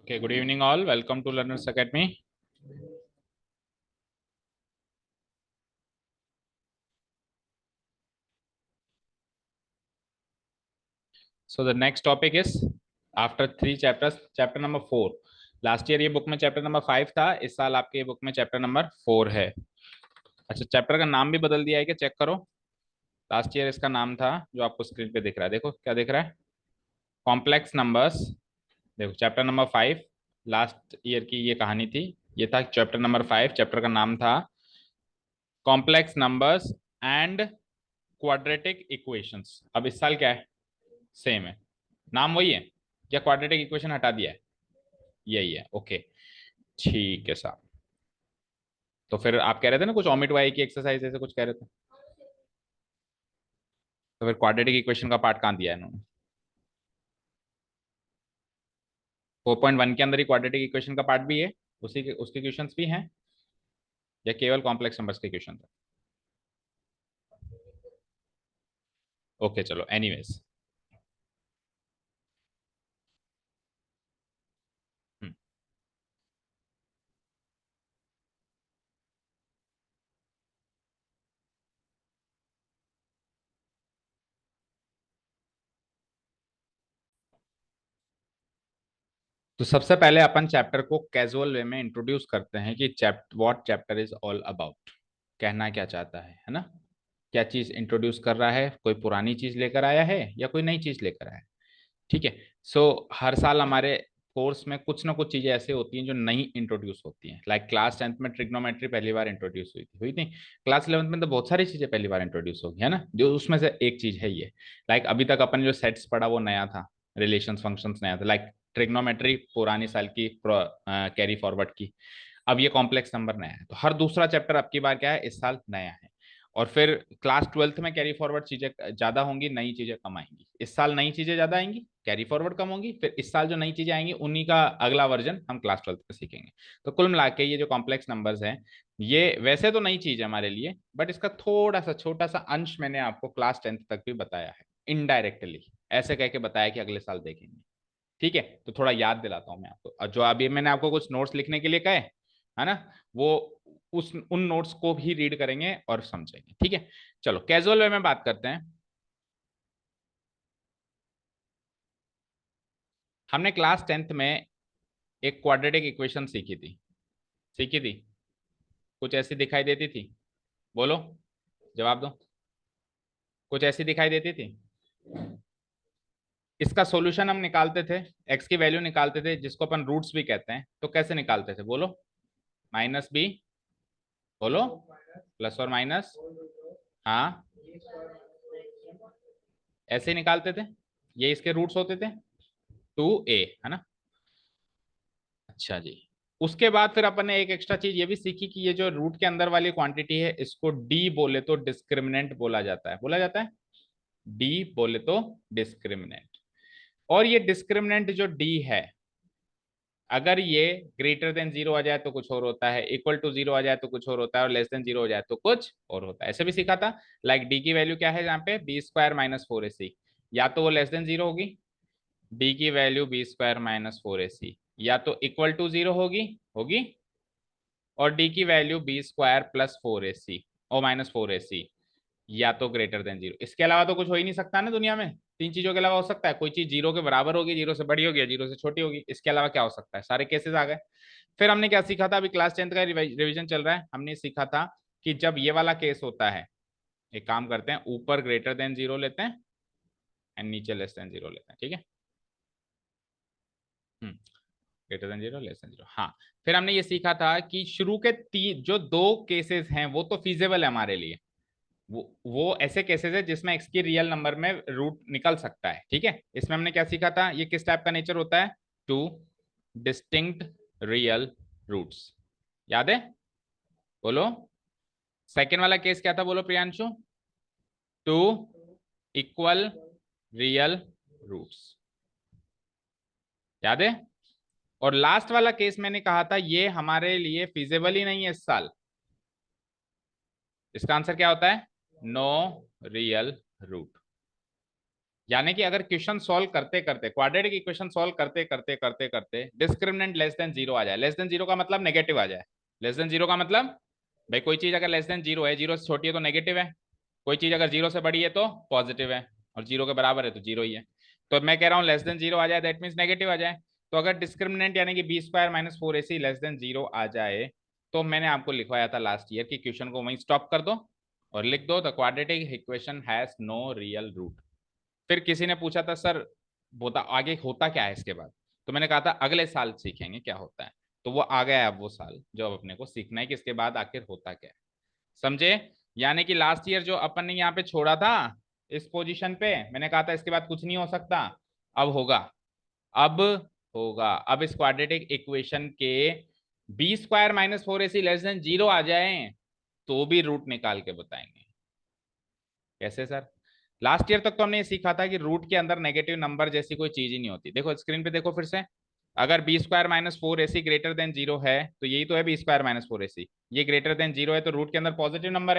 Okay, good evening all. Welcome to Learners Academy. So the next topic is after 3 chapters, chapter number 4. Last year ये book में chapter number 5 था, इस साल आपके book में chapter number 4 है। अच्छा, चैप्टर का नाम भी बदल दिया है क्या? चेक करो। लास्ट ईयर इसका नाम था जो आपको स्क्रीन पे दिख रहा है, देखो क्या दिख रहा है, कॉम्प्लेक्स नंबर्स। देखो चैप्टर नंबर 5 लास्ट ईयर की ये कहानी थी, ये था चैप्टर नंबर 5। चैप्टर का नाम था complex numbers and quadratic equations. अब इस साल क्या है? सेम है, नाम वही है या क्वाड्रेटिक इक्वेशन हटा दिया है? यही है। ओके, ठीक है साहब। तो फिर आप कह रहे थे ना कुछ ओमिट वाई की एक्सरसाइज ऐसे कुछ कह रहे थे, तो फिर क्वाड्रेटिक इक्वेशन का पार्ट कहाँ दिया है इन्होंने? 4.1 के अंदर ही क्वाड्रेटिक इक्वेशन का पार्ट भी है, उसी के उसके क्वेश्चंस भी हैं या केवल कॉम्प्लेक्स नंबर्स के क्वेश्चन है? ओके चलो, एनीवेज। तो सबसे पहले अपन चैप्टर को कैजुअल वे में इंट्रोड्यूस करते हैं कि what chapter is all about, कहना क्या चाहता है ना? क्या चीज इंट्रोड्यूस कर रहा है, कोई पुरानी चीज लेकर आया है या कोई नई चीज लेकर आया है? ठीक है। हर साल हमारे कोर्स में कुछ ना कुछ चीजें ऐसे होती हैं जो नई इंट्रोड्यूस होती हैं। लाइक क्लास 10th में ट्रिग्नोमेट्री पहली बार इंट्रोड्यूस हुई थी। क्लास 11th में तो बहुत सारी चीजें पहली बार इंट्रोड्यूस होगी, है ना, जो उसमें से एक चीज है ये। लाइक अभी तक अपन जो सेट्स पढ़ा वो नया था, रिलेशंस फंक्शंस नया था। लाइक ट्रिग्नोमेट्री पुरानी साल की कैरी फॉरवर्ड की, अब ये कॉम्प्लेक्स नंबर नया है। तो हर दूसरा चैप्टर अब की बार क्या है, इस साल नया है। और फिर क्लास 12th में कैरी फॉरवर्ड चीजें ज्यादा होंगी, नई चीजें कम आएंगी। इस साल नई चीजें ज्यादा आएंगी, कैरी फॉरवर्ड कम होंगी। फिर इस साल जो नई चीजें आएंगी उन्हीं का अगला वर्जन हम क्लास 12th में सीखेंगे। तो कुल मिला के ये जो कॉम्प्लेक्स नंबर्स हैं, ये वैसे तो नई चीज है हमारे लिए, बट इसका थोड़ा सा छोटा सा अंश मैंने आपको क्लास 10th तक भी बताया है, इनडायरेक्टली ऐसे कह के बताया कि अगले साल देखेंगे। ठीक है, तो थोड़ा याद दिलाता हूं मैं आपको। और जो अभी मैंने आपको कुछ नोट्स लिखने के लिए कहे, है ना, वो उस उन नोट्स को भी रीड करेंगे और समझेंगे। ठीक है, चलो कैजुअल वे में बात करते हैं। हमने क्लास 10th में एक क्वाड्रेटिक इक्वेशन सीखी थी। कुछ ऐसी दिखाई देती थी, बोलो, जवाब दो। कुछ ऐसी दिखाई देती थी। इसका सॉल्यूशन हम निकालते थे, एक्स की वैल्यू निकालते थे जिसको अपन रूट्स भी कहते हैं। तो कैसे निकालते थे बोलो? माइनस बी, बोलो, प्लस और माइनस, हाँ, ऐसे निकालते थे। ये इसके रूट्स होते थे, 2a, है ना। अच्छा जी। उसके बाद फिर अपन ने एक एक्स्ट्रा चीज ये भी सीखी कि ये जो रूट के अंदर वाली क्वांटिटी है इसको डी बोले तो डिस्क्रिमिनेंट बोला जाता है। डी बोले तो डिस्क्रिमिनेंट। और ये डिस्क्रिमिनेंट जो डी है, अगर ये ग्रेटर देन जीरो आ जाए तो कुछ और होता है, इक्वल टू जीरो आ जाए तो कुछ और होता है, और लेस देन जीरो हो जाए तो कुछ और होता है। ऐसे भी सीखा था। लाइक डी की वैल्यू क्या है यहाँ पे, बी स्क्वायर माइनस 4ac, या तो वो लेस देन जीरो होगी, डी की value B square minus 4ac, या तो इक्वल टू जीरो होगी होगी और डी की value B square plus 4ac और माइनस 4ac, या तो ग्रेटर देन जीरो। इसके अलावा तो कुछ हो ही नहीं सकता ना दुनिया में। तीन चीजों के अलावा हो सकता है कोई चीज जीरो के बराबर होगी, जीरो से बड़ी होगी, जीरो से छोटी होगी, इसके अलावा क्या हो सकता है? सारे केसेस आ गए। फिर हमने क्या सीखा था, अभी क्लास 10th का रिवीजन चल रहा है, हमने सीखा था कि जब ये वाला केस होता है, एक काम करते हैं, ऊपर ग्रेटर देन जीरो लेते हैं एंड नीचे लेस देन जीरो लेते हैं। ठीक है, greater than zero less than zero, हाँ। फिर हमने ये सीखा था कि शुरू के तीन जो दो केसेस हैं वो तो फीजेबल है हमारे लिए। वो ऐसे केसेस है जिसमें एक्स की रियल नंबर में रूट निकल सकता है। ठीक है, इसमें हमने क्या सीखा था, ये किस टाइप का नेचर होता है, टू डिस्टिंक्ट रियल रूट्स। याद है? बोलो। सेकेंड वाला केस क्या था, बोलो Priyanshu? Two equal real roots. याद है? और लास्ट वाला केस मैंने कहा था ये हमारे लिए फिजिबल ही नहीं है इस साल। इसका आंसर क्या होता है? No real root. यानी कि अगर क्वेश्चन सॉल्व करते करते, क्वाड्रेटिक इक्वेशन सॉल्व करते करते करते करते डिस्क्रिमिनेंट लेस देन जीरो आ जाए, लेस देन जीरो का मतलब नेगेटिव आ जाए, लेस देन जीरो का मतलब भाई कोई चीज अगर लेस देन जीरो है, जीरो से छोटी है तो नेगेटिव है, कोई चीज अगर जीरो से बड़ी है तो पॉजिटिव है, और जीरो के बराबर है तो जीरो ही है। तो मैं कह रहा हूँ लेस देन जीरो आ जाए दैट मीन्स नेगेटिव आ जाए। तो अगर डिस्क्रिमिनेंट यानी कि बी स्क्वायर माइनस फोर ए सी लेस देन जीरो आ जाए, तो मैंने आपको लिखवाया था लास्ट ईयर कि क्वेश्चन को वहीं स्टॉप कर दो और लिख दो the quadratic equation has no real root. फिर किसी ने पूछा था सर बोता आगे होता क्या है इसके बाद, तो मैंने कहा था अगले साल सीखेंगे क्या होता है। तो वो आ गया है अब वो साल जो अब अपने को सीखना है कि इसके बाद आखिर होता क्या है, समझे। यानी कि लास्ट ईयर जो अपन ने यहाँ पे छोड़ा था इस पोजीशन पे, मैंने कहा था इसके बाद कुछ नहीं हो सकता, अब होगा, अब होगा। अब इस क्वाड्रेटिक इक्वेशन के बी स्क्वायर माइनस फोर ए सी लेस देन जीरो आ जाए तो भी रूट निकाल के बताएंगे। कैसे सर? लास्ट ईयर तक तो हमने ये सीखा था कि रूट के अंदर नेगेटिव नंबर जैसी कोई चीज ही नहीं होती। देखो स्क्रीन पे देखो फिर से, अगर बी स्क्वायर माइनस फोर ए सी ग्रेटर देन जीरो है तो यही तो है बी स्क्वायर माइनस फोर ए सी, ये ग्रेटर देन जीरो है तो रूट के अंदर पॉजिटिव नंबर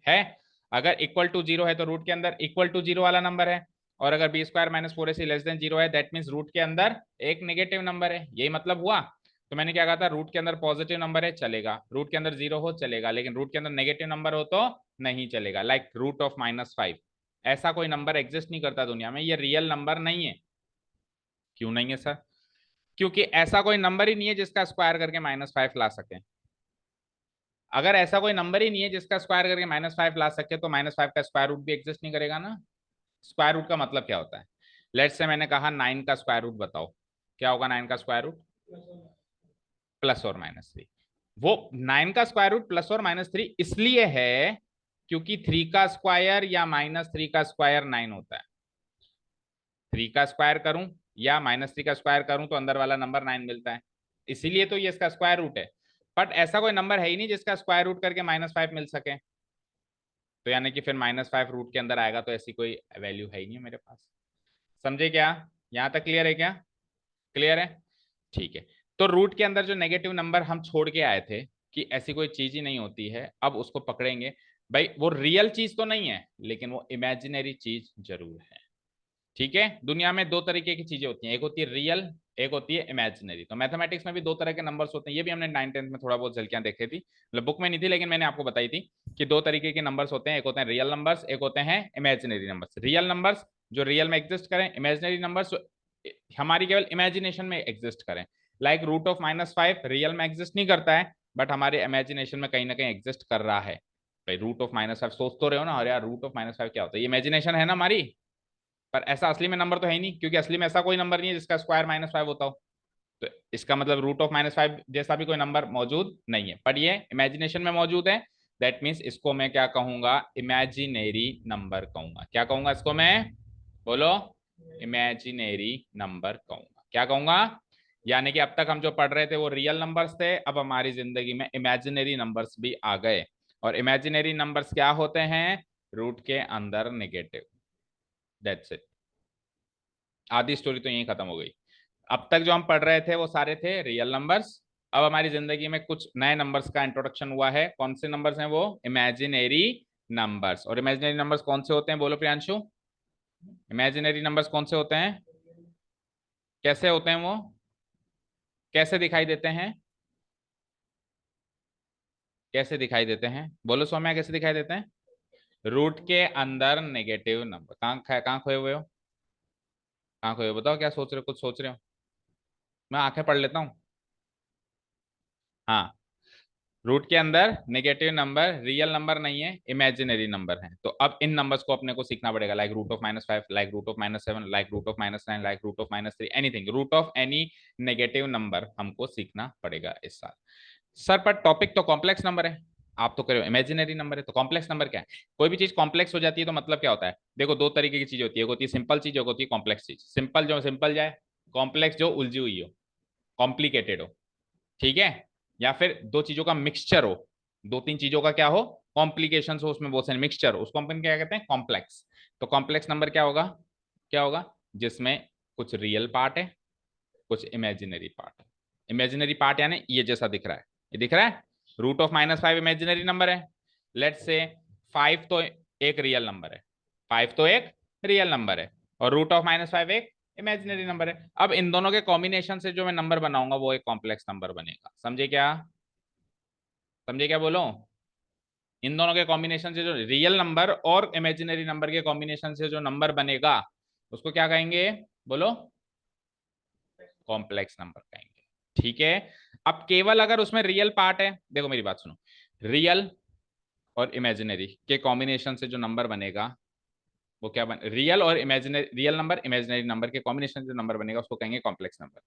है। अगर इक्वल टू जीरो है तो रूट के अंदर इक्वल टू जीरो वाला नंबर है, और अगर बी स्क्वायर माइनस फोर ए सी लेस देन जीरो है दैट मीन्स रूट के अंदर एक नेगेटिव नंबर है, यही मतलब हुआ। तो मैंने क्या कहा था, रूट के अंदर पॉजिटिव नंबर है चलेगा, रूट के अंदर जीरो हो चलेगा, लेकिन रूट के अंदर नेगेटिव नंबर हो तो नहीं चलेगा। Like root of minus five, ऐसा कोई नंबर एग्जिस्ट नहीं करता दुनिया में, ये रियल नंबर नहीं है। क्यों नहीं है सर? क्योंकि ऐसा कोई नंबर ही नहीं है जिसका स्क्वायर करके माइनस फाइव ला सके। अगर ऐसा कोई नंबर ही नहीं है जिसका स्क्वायर करके माइनस फाइव ला सके तो माइनस फाइव का स्क्वायर रूट भी एग्जिस्ट नहीं करेगा ना। स्क्वायर रूट का मतलब क्या होता है? लेट्स से मैंने कहा नाइन का स्क्वायर रूट बताओ, क्या होगा नाइन का स्क्वायर रूट? प्लस और माइनस थ्री। वो नाइन का स्क्वायर रूट प्लस और माइनस थ्री इसलिए है क्योंकि थ्री का स्क्वायर या माइनस थ्री का स्क्वायर नाइन होता है। थ्री का स्क्वायर करूं या माइनस थ्री का स्क्वायर करूं तो अंदर वाला नंबर नाइन मिलता है, इसीलिए तो ये इसका स्क्वायर रूट है। बट ऐसा कोई नंबर है ही नहीं जिसका स्क्वायर रूट करके माइनस फाइव मिल सके, तो यानी कि फिर माइनस फाइव रूट के अंदर आएगा तो ऐसी कोई वैल्यू है ही नहीं मेरे पास। समझे क्या? यहां तक क्लियर है क्या? क्लियर है? ठीक है। तो रूट के अंदर जो नेगेटिव नंबर हम छोड़ के आए थे कि ऐसी कोई चीज ही नहीं होती है, अब उसको पकड़ेंगे। भाई वो रियल चीज तो नहीं है लेकिन वो इमेजिनरी चीज जरूर है। ठीक है, दुनिया में दो तरीके की चीजें होती हैं, एक होती है रियल, एक होती है इमेजिनरी। तो मैथमेटिक्स में भी दो तरह के नंबर्स होते हैं, ये भी हमने 9th 10th में थोड़ा बहुत झलकियां देखी थी, मतलब बुक में नहीं थी लेकिन मैंने आपको बताई थी कि दो तरीके के नंबर्स होते हैं, एक होते हैं रियल नंबर्स, एक होते हैं इमेजिनरी नंबर्स। रियल नंबर्स जो रियल में एग्जिस्ट करें, इमेजिनरी नंबर्स हमारी केवल इमेजिनेशन में एग्जिस्ट करें। Like root of minus five real में एग्जिस्ट नहीं करता है बट हमारे इमेजिनेशन में कहीं ना कहीं एग्जिस्ट कर रहा है। भाई रूट ऑफ माइनस फाइव सोच तो रहे हो ना, अरे यार रूट ऑफ माइनस फाइव क्या होता है, ये इमेजिनेशन है ना हमारी, पर ऐसा असली में नंबर तो है ही नहीं क्योंकि असली में ऐसा कोई नंबर नहीं है जिसका स्क्वायर माइनस फाइव होता हो। तो इसका मतलब रूट ऑफ माइनस फाइव जैसा भी कोई नंबर मौजूद नहीं है, पर ये इमेजिनेशन में मौजूद है। दैट मीन्स इसको मैं क्या कहूंगा, इमेजिनरी नंबर कहूंगा। क्या कहूंगा इसको मैं? बोलो। इमेजिनरी नंबर कहूंगा। क्या कहूंगा? यानी कि अब तक हम जो पढ़ रहे थे वो रियल नंबर्स थे, अब हमारी जिंदगी में इमेजिनरी नंबर्स भी आ गए। और इमेजिनरी नंबर्स क्या होते हैं? रूट के अंदर नेगेटिव। दैट्स इट, आधी स्टोरी तो यही खत्म हो गई। अब तक जो हम पढ़ रहे थे वो सारे थे रियल नंबर्स, अब हमारी जिंदगी में कुछ नए नंबर्स का इंट्रोडक्शन हुआ है। कौन से नंबर्स हैं वो? Imaginary numbers. और इमेजिनरी नंबर्स कौन से होते हैं बोलो प्रियांशु? इमेजिनरी नंबर्स कौन से होते हैं? कैसे होते हैं वो? कैसे दिखाई देते हैं? कैसे दिखाई देते हैं बोलो सौम्या, कैसे दिखाई देते हैं? रूट के अंदर नेगेटिव नंबर। कहाँ खोए हुए हो? कहाँ खोए हो बताओ, क्या सोच रहे हो, कुछ सोच रहे हो? मैं आंखें पढ़ लेता हूँ। हाँ, रूट के अंदर नेगेटिव नंबर रियल नंबर नहीं है, इमेजिनरी नंबर है। तो अब इन नंबर्स को अपने को सीखना पड़ेगा, like root of minus five, like root of minus seven, like root of minus nine, like root of minus three, anything root of any negative number हमको सीखना पड़ेगा इस साल। सर पर टॉपिक तो कॉम्प्लेक्स नंबर है, आप तो करो इमेजिनरी नंबर है, तो कॉम्प्लेक्स नंबर क्या है? कोई भी चीज कॉम्प्लेक्स हो जाती है तो मतलब क्या होता है? देखो दो तरीके की चीज होती है, एक होती है सिंपल चीज, एक होती है कॉम्प्लेक्स चीज। सिंपल जो सिंपल जाए, कॉम्प्लेक्स जो उलझी हुई हो, कॉम्प्लिकेटेड हो, ठीक है। या फिर दो चीजों का मिक्सचर हो, दो तीन चीजों का क्या हो, कॉम्प्लिकेशन हो, उसमें बहुत सारे मिक्सचर हो, उसको अपन क्या कहते हैं? कॉम्प्लेक्स। तो कॉम्प्लेक्स नंबर क्या होगा? क्या होगा? जिसमें कुछ रियल पार्ट है, कुछ इमेजिनरी पार्ट है। इमेजिनरी पार्ट यानी ये जैसा दिख रहा है, ये दिख रहा है, root of minus five imaginary number है। लेट्स से फाइव तो एक रियल नंबर है, फाइव तो एक रियल नंबर है, और रूट ऑफ -5 एक इमेजिनरी नंबर है। अब इन दोनों के कॉम्बिनेशन से जो मैं नंबर बनाऊंगा वो एक कॉम्प्लेक्स नंबर बनेगा। समझे क्या? समझे क्या बोलो? इन दोनों के कॉम्बिनेशन से जो रियल नंबर और इमेजिनरी नंबर के कॉम्बिनेशन से जो नंबर बनेगा उसको क्या कहेंगे? बोलो। कॉम्प्लेक्स नंबर कहेंगे। ठीक है। अब केवल अगर उसमें रियल पार्ट है, देखो मेरी बात सुनो, रियल और इमेजिनरी के कॉम्बिनेशन से जो नंबर बनेगा वो क्या बन, रियल और imaginary, real number imaginary number के कॉम्बिनेशन से जो नंबर बनेगा उसको कहेंगे कॉम्प्लेक्स नंबर।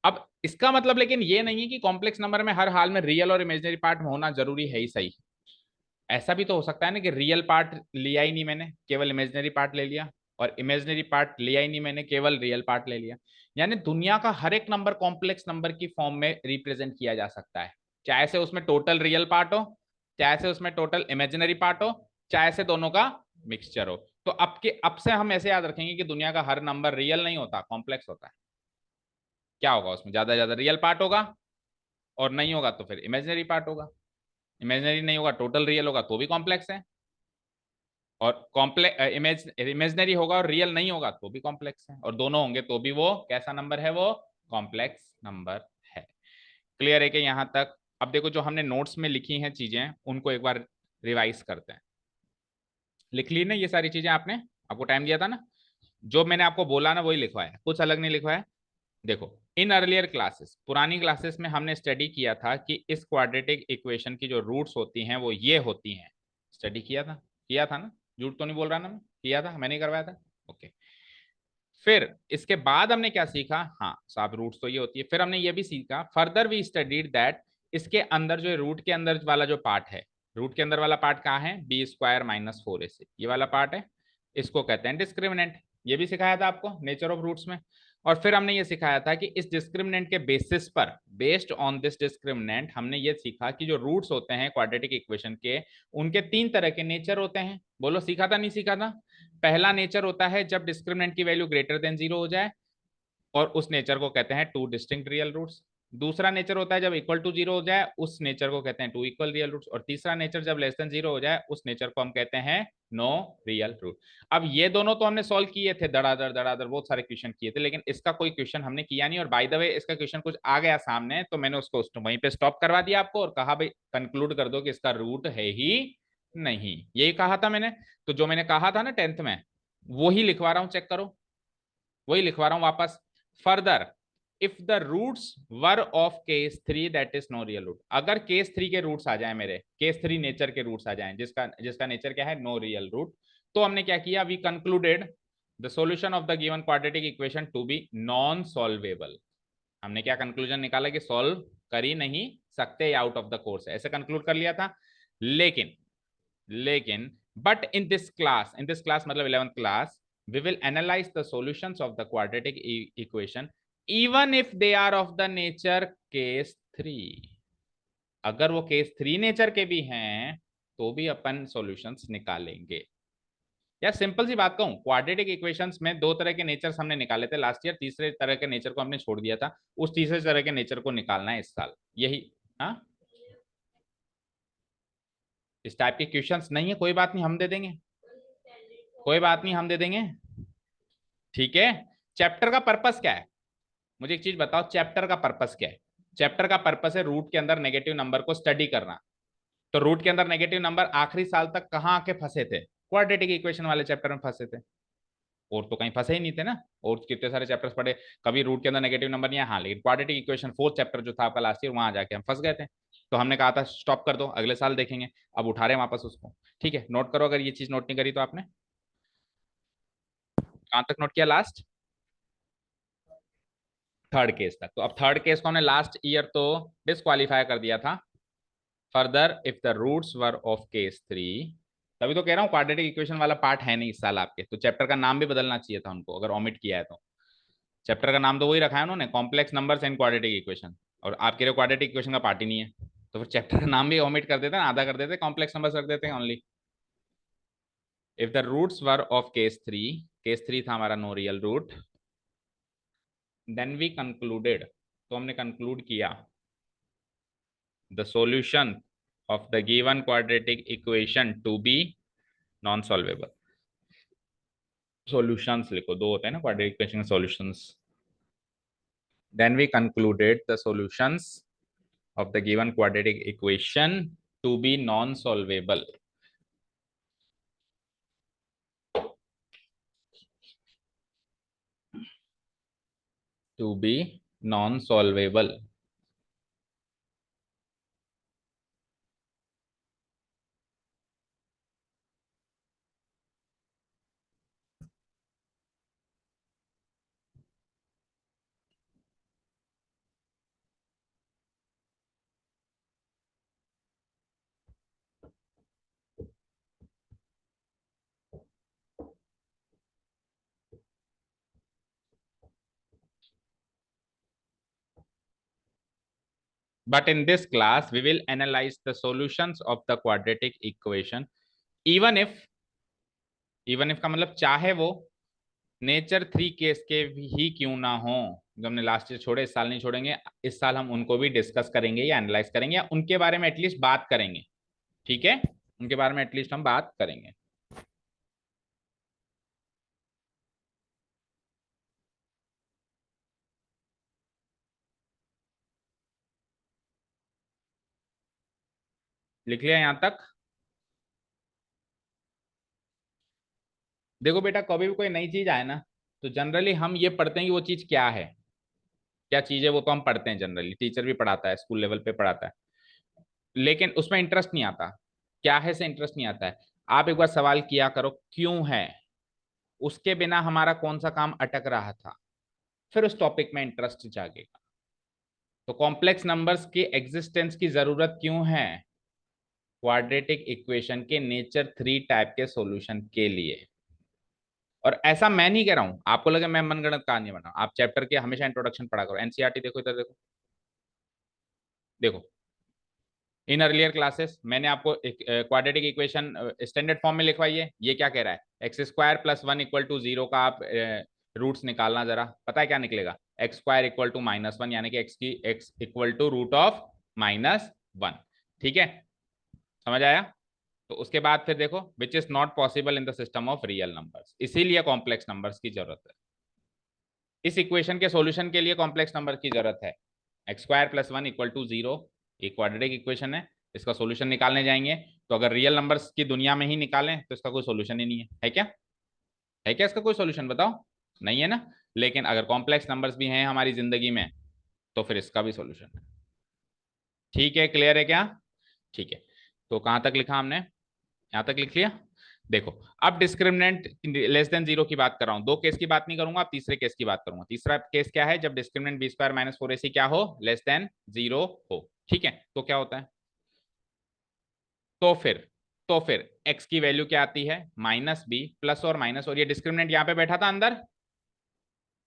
अब इसका मतलब लेकिन ये नहीं है कि कॉम्प्लेक्स नंबर में हर हाल में रियल और इमेजिनरी पार्ट होना जरूरी है ही सही। ऐसा भी तो हो सकता है ना कि रियल पार्ट लिया ही नहीं मैंने, केवल इमेजिनरी पार्ट ले लिया, और इमेजिनरी पार्ट लिया ही नहीं मैंने, केवल रियल पार्ट ले लिया। यानी दुनिया का हर एक नंबर कॉम्प्लेक्स नंबर की फॉर्म में रिप्रेजेंट किया जा सकता है, चाहे से उसमें टोटल रियल पार्ट हो, चाहे से उसमें टोटल इमेजिनरी पार्ट हो, चाहे से दोनों का मिक्सचर हो। तो अब से हम ऐसे याद रखेंगे कि दुनिया का हर नंबर रियल नहीं होता, कॉम्प्लेक्स होता है। क्या होगा उसमें? ज्यादा से ज्यादा रियल पार्ट होगा, और नहीं होगा तो फिर इमेजिनरी पार्ट होगा। इमेजिनरी नहीं होगा, टोटल रियल होगा तो भी कॉम्प्लेक्स है, और कॉम्प्लेक्स इमेजिनरी होगा और रियल नहीं होगा तो भी कॉम्प्लेक्स है, और दोनों होंगे तो भी वो कैसा नंबर है? वो कॉम्प्लेक्स नंबर है। क्लियर है कि यहां तक? अब देखो जो हमने नोट्स में लिखी हैं चीजें उनको एक बार रिवाइज करते हैं। लिख ली ना ये सारी चीजें आपने? आपको टाइम दिया था ना, जो मैंने आपको बोला ना वही लिखवाया, कुछ अलग नहीं लिखवाया। देखो, इन अर्लियर क्लासेस, पुरानी क्लासेस में हमने स्टडी किया था कि इस क्वाड्रेटिक इक्वेशन की जो रूट्स होती हैं वो ये होती हैं। स्टडी किया था ना? झूठ तो नहीं बोल रहा ना मैं? किया था, मैंने करवाया था। ओके। फिर इसके बाद हमने क्या सीखा? हाँ साहब, रूट्स तो ये होती है। फिर हमने ये भी सीखा, फर्दर वी स्टडीड दैट इसके अंदर जो रूट के अंदर वाला जो पार्ट है, रूट के अंदर वाला पार्ट कहाँ है? b² - 4ac, ये वाला पार्ट है, इसको कहते हैं डिस्क्रिमिनेंट। ये भी सिखाया था आपको नेचर ऑफ रूट्स में। और फिर हमने ये सिखाया था कि इस डिस्क्रिमिनेंट के बेसिस पर, बेस्ड ऑन दिस डिस्क्रिमिनेंट, हमने ये सीखा कि जो रूट्स होते हैं क्वाड्रेटिक इक्वेशन के, उनके 3 तरह के नेचर होते हैं। बोलो, सीखा था नहीं सीखा था? पहला नेचर होता है जब डिस्क्रिमिनेंट की वैल्यू ग्रेटर देन 0 हो जाए, और उस नेचर को कहते हैं टू डिस्टिंक्ट रियल रूट्स। दूसरा नेचर होता है जब इक्वल टू 0 हो जाए, उस नेचर को कहते हैं टू इक्वल रियल रूट्स। और तीसरा नेचर जब लेस देन 0 हो जाए, उस नेचर को हम कहते हैं नो रियल रूट। अब ये दोनों तो हमने सॉल्व किए थे, धड़ाधड़ धड़ाधड़ बहुत सारे क्वेश्चन किए थे, लेकिन इसका कोई क्वेश्चन हमने किया नहीं। और बाय द वे इसका क्वेश्चन कुछ आ गया सामने तो मैंने उसको वहीं पे स्टॉप करवा दिया आपको, और कहा भाई कंक्लूड कर दो कि इसका रूट है ही नहीं, यही कहा था मैंने। तो जो मैंने कहा था ना 10th में, वही लिखवा रहा हूं, चेक करो, वही लिखवा रहा हूं वापस। Further, if the roots were of case 3 that is no real root, अगर केस 3 के रूट्स आ जाए, मेरे केस 3 नेचर के रूट्स आ जाए, जिसका जिसका नेचर क्या है? नो रियल रूट, तो हमने क्या किया? We concluded the solution of the given quadratic equation to be non solvable. हमने क्या कंक्लूजन निकाला? कि सॉल्व कर ही नहीं सकते, आउट ऑफ द कोर्स, ऐसे कंक्लूड कर लिया था। लेकिन लेकिन बट इन दिस क्लास मतलब 11th class, we will analyze the solutions of the quadratic equation even if they are of the nature case 3। अगर वो केस 3 नेचर के भी हैं तो भी अपन सॉल्यूशंस निकालेंगे। या सिंपल सी बात कहूं, क्वाड्रेटिक इक्वेशंस में 2 तरह के नेचर्स हमने निकाले थे लास्ट ईयर, तीसरे तरह के नेचर को हमने छोड़ दिया था, उस तीसरे तरह के नेचर को निकालना है इस साल, यही। हाँ, इस टाइप के क्वेश्चंस नहीं है, कोई बात नहीं, हम दे देंगे, कोई बात नहीं, हम दे देंगे। ठीक है। चैप्टर का पर्पस क्या है? मुझे एक चीज बताओ, चैप्टर का पर्पस क्या है? चैप्टर का पर्पस है रूट के अंदर नेगेटिव नंबर को स्टडी करना। तो रूट के अंदर नेगेटिव नंबर आखिरी साल तक कहाँ आके फंसे थे? क्वाड्रेटिक इक्वेशन वाले चैप्टर में फंसे थे, और तो कहीं फंसे ही नहीं थे ना। और कितने सारे चैप्टर्स पढ़े, कभी रूट के अंदर नेगेटिव नंबर नहीं है, हाँ, लेकिन क्वाड्रेटिक इक्वेशन 4th चैप्टर जो था आपका लास्ट ईयर, वहां जाके हम फंस गए थे। तो हमने कहा था स्टॉप कर दो, अगले साल देखेंगे। अब उठा रहे हैं वापस उसको। ठीक है, नोट करो, अगर ये चीज नोट नहीं करी तो आपने कहां तक नोट किया? लास्ट 3rd केस तक। तो अब 3rd केस को हमने लास्ट ईयर तो डिस्क्वालीफाई कर दिया था। Further, if the roots were of case 3, तभी तो कह रहा हूँ क्वाड्रेटिक इक्वेशन वाला पार्ट है नहीं इस साल आपके, तो चैप्टर का नाम भी बदलना चाहिए था उनको, अगर ओमिट किया है तो। चैप्टर का नाम तो वही रखा है उन्होंने, complex numbers and quadratic equation, और आपके लिए क्वाड्रेटिक इक्वेशन का पार्ट ही नहीं है, तो फिर चैप्टर का नाम भी ओमिट कर देते हैं, आधा कर देते, कॉम्प्लेक्स नंबर्स रख देते हैं only. If the roots were of case 3, case 3 था हमारा no real root, then we concluded, तो हमने कंक्लूड किया, the solution of the given quadratic equation to be non solvable। Solutions लिखो, दो होते हैं ना क्वाड्रेटिक इक्वेशन के solutions. Then we concluded the solutions of the given quadratic equation to be non-solvable, to be non-solvable. But in this class we will analyze the solutions of the quadratic equation even if का मतलब चाहे वो nature three case के ही क्यों ना हो। जो हमने लास्ट ईयर छोड़े इस साल नहीं छोड़ेंगे, इस साल हम उनको भी डिस्कस करेंगे या एनालाइज करेंगे या उनके बारे में एटलीस्ट बात करेंगे। ठीक है, उनके बारे में एटलीस्ट हम बात करेंगे। लिख लिया यहां तक? देखो बेटा, कभी भी कोई नई चीज आए ना तो जनरली हम ये पढ़ते हैं कि वो चीज क्या है। क्या चीज है वो तो हम पढ़ते हैं, जनरली टीचर भी पढ़ाता है, स्कूल लेवल पे पढ़ाता है, लेकिन उसमें इंटरेस्ट नहीं आता। क्या है से इंटरेस्ट नहीं आता है। आप एक बार सवाल किया करो क्यों है, उसके बिना हमारा कौन सा काम अटक रहा था, फिर उस टॉपिक में इंटरेस्ट जागेगा। तो कॉम्प्लेक्स नंबर्स की एग्जिस्टेंस की जरूरत क्यों है? क्वाड्रेटिक इक्वेशन के नेचर थ्री टाइप के सॉल्यूशन के लिए। और ऐसा मैं नहीं कह रहा हूं, आपको लगे मैं मनगढ़ंत कहानी बना, आप चैप्टर के हमेशा इंट्रोडक्शन पढ़ा करो। एनसीईआरटी देखो, इधर देखो, देखो इन अर्लियर क्लासेस मैंने आपको एक क्वाड्रेटिक इक्वेशन स्टैंडर्ड फॉर्म में लिखवाई है। ये क्या कह रहा है, X square plus one equal to zero का आप रूट्स निकालना, जरा पता है क्या निकलेगा? X square equal to minus one, यानी कि X equal to root of minus one. ठीक है, समझ आया? तो उसके बाद फिर देखो which is not possible in the system of real numbers, इसीलिए कॉम्प्लेक्स नंबर्स की जरूरत है। इस इक्वेशन के सॉल्यूशन के लिए कॉम्प्लेक्स नंबर की जरूरत है। X square plus one equal to zero, एक क्वाड्रेटिक इक्वेशन है, इसका सॉल्यूशन निकालने जाएंगे तो अगर रियल नंबर्स की दुनिया में ही निकालें तो इसका कोई सॉल्यूशन ही नहीं है। है क्या? है क्या इसका कोई सॉल्यूशन, बताओ? नहीं है ना। लेकिन अगर कॉम्प्लेक्स नंबर्स भी हैं हमारी जिंदगी में तो फिर इसका भी सॉल्यूशन है। ठीक है, क्लियर है क्या? ठीक है, तो कहां तक लिखा हमने? यहां तक लिख लिया। देखो, अब डिस्क्रिमिनेंट लेस देन जीरो की बात कर रहा हूं, दो केस की बात नहीं करूंगा, अब तीसरे केस की बात करूंगा। तीसरा केस क्या है? जब discriminant B square minus four AC क्या हो, लेस देन जीरो हो। ठीक है, तो क्या होता है? तो फिर तो फिर x की वैल्यू क्या आती है? माइनस बी प्लस और माइनस, और ये डिस्क्रिमिनेंट यहां पे बैठा था, अंदर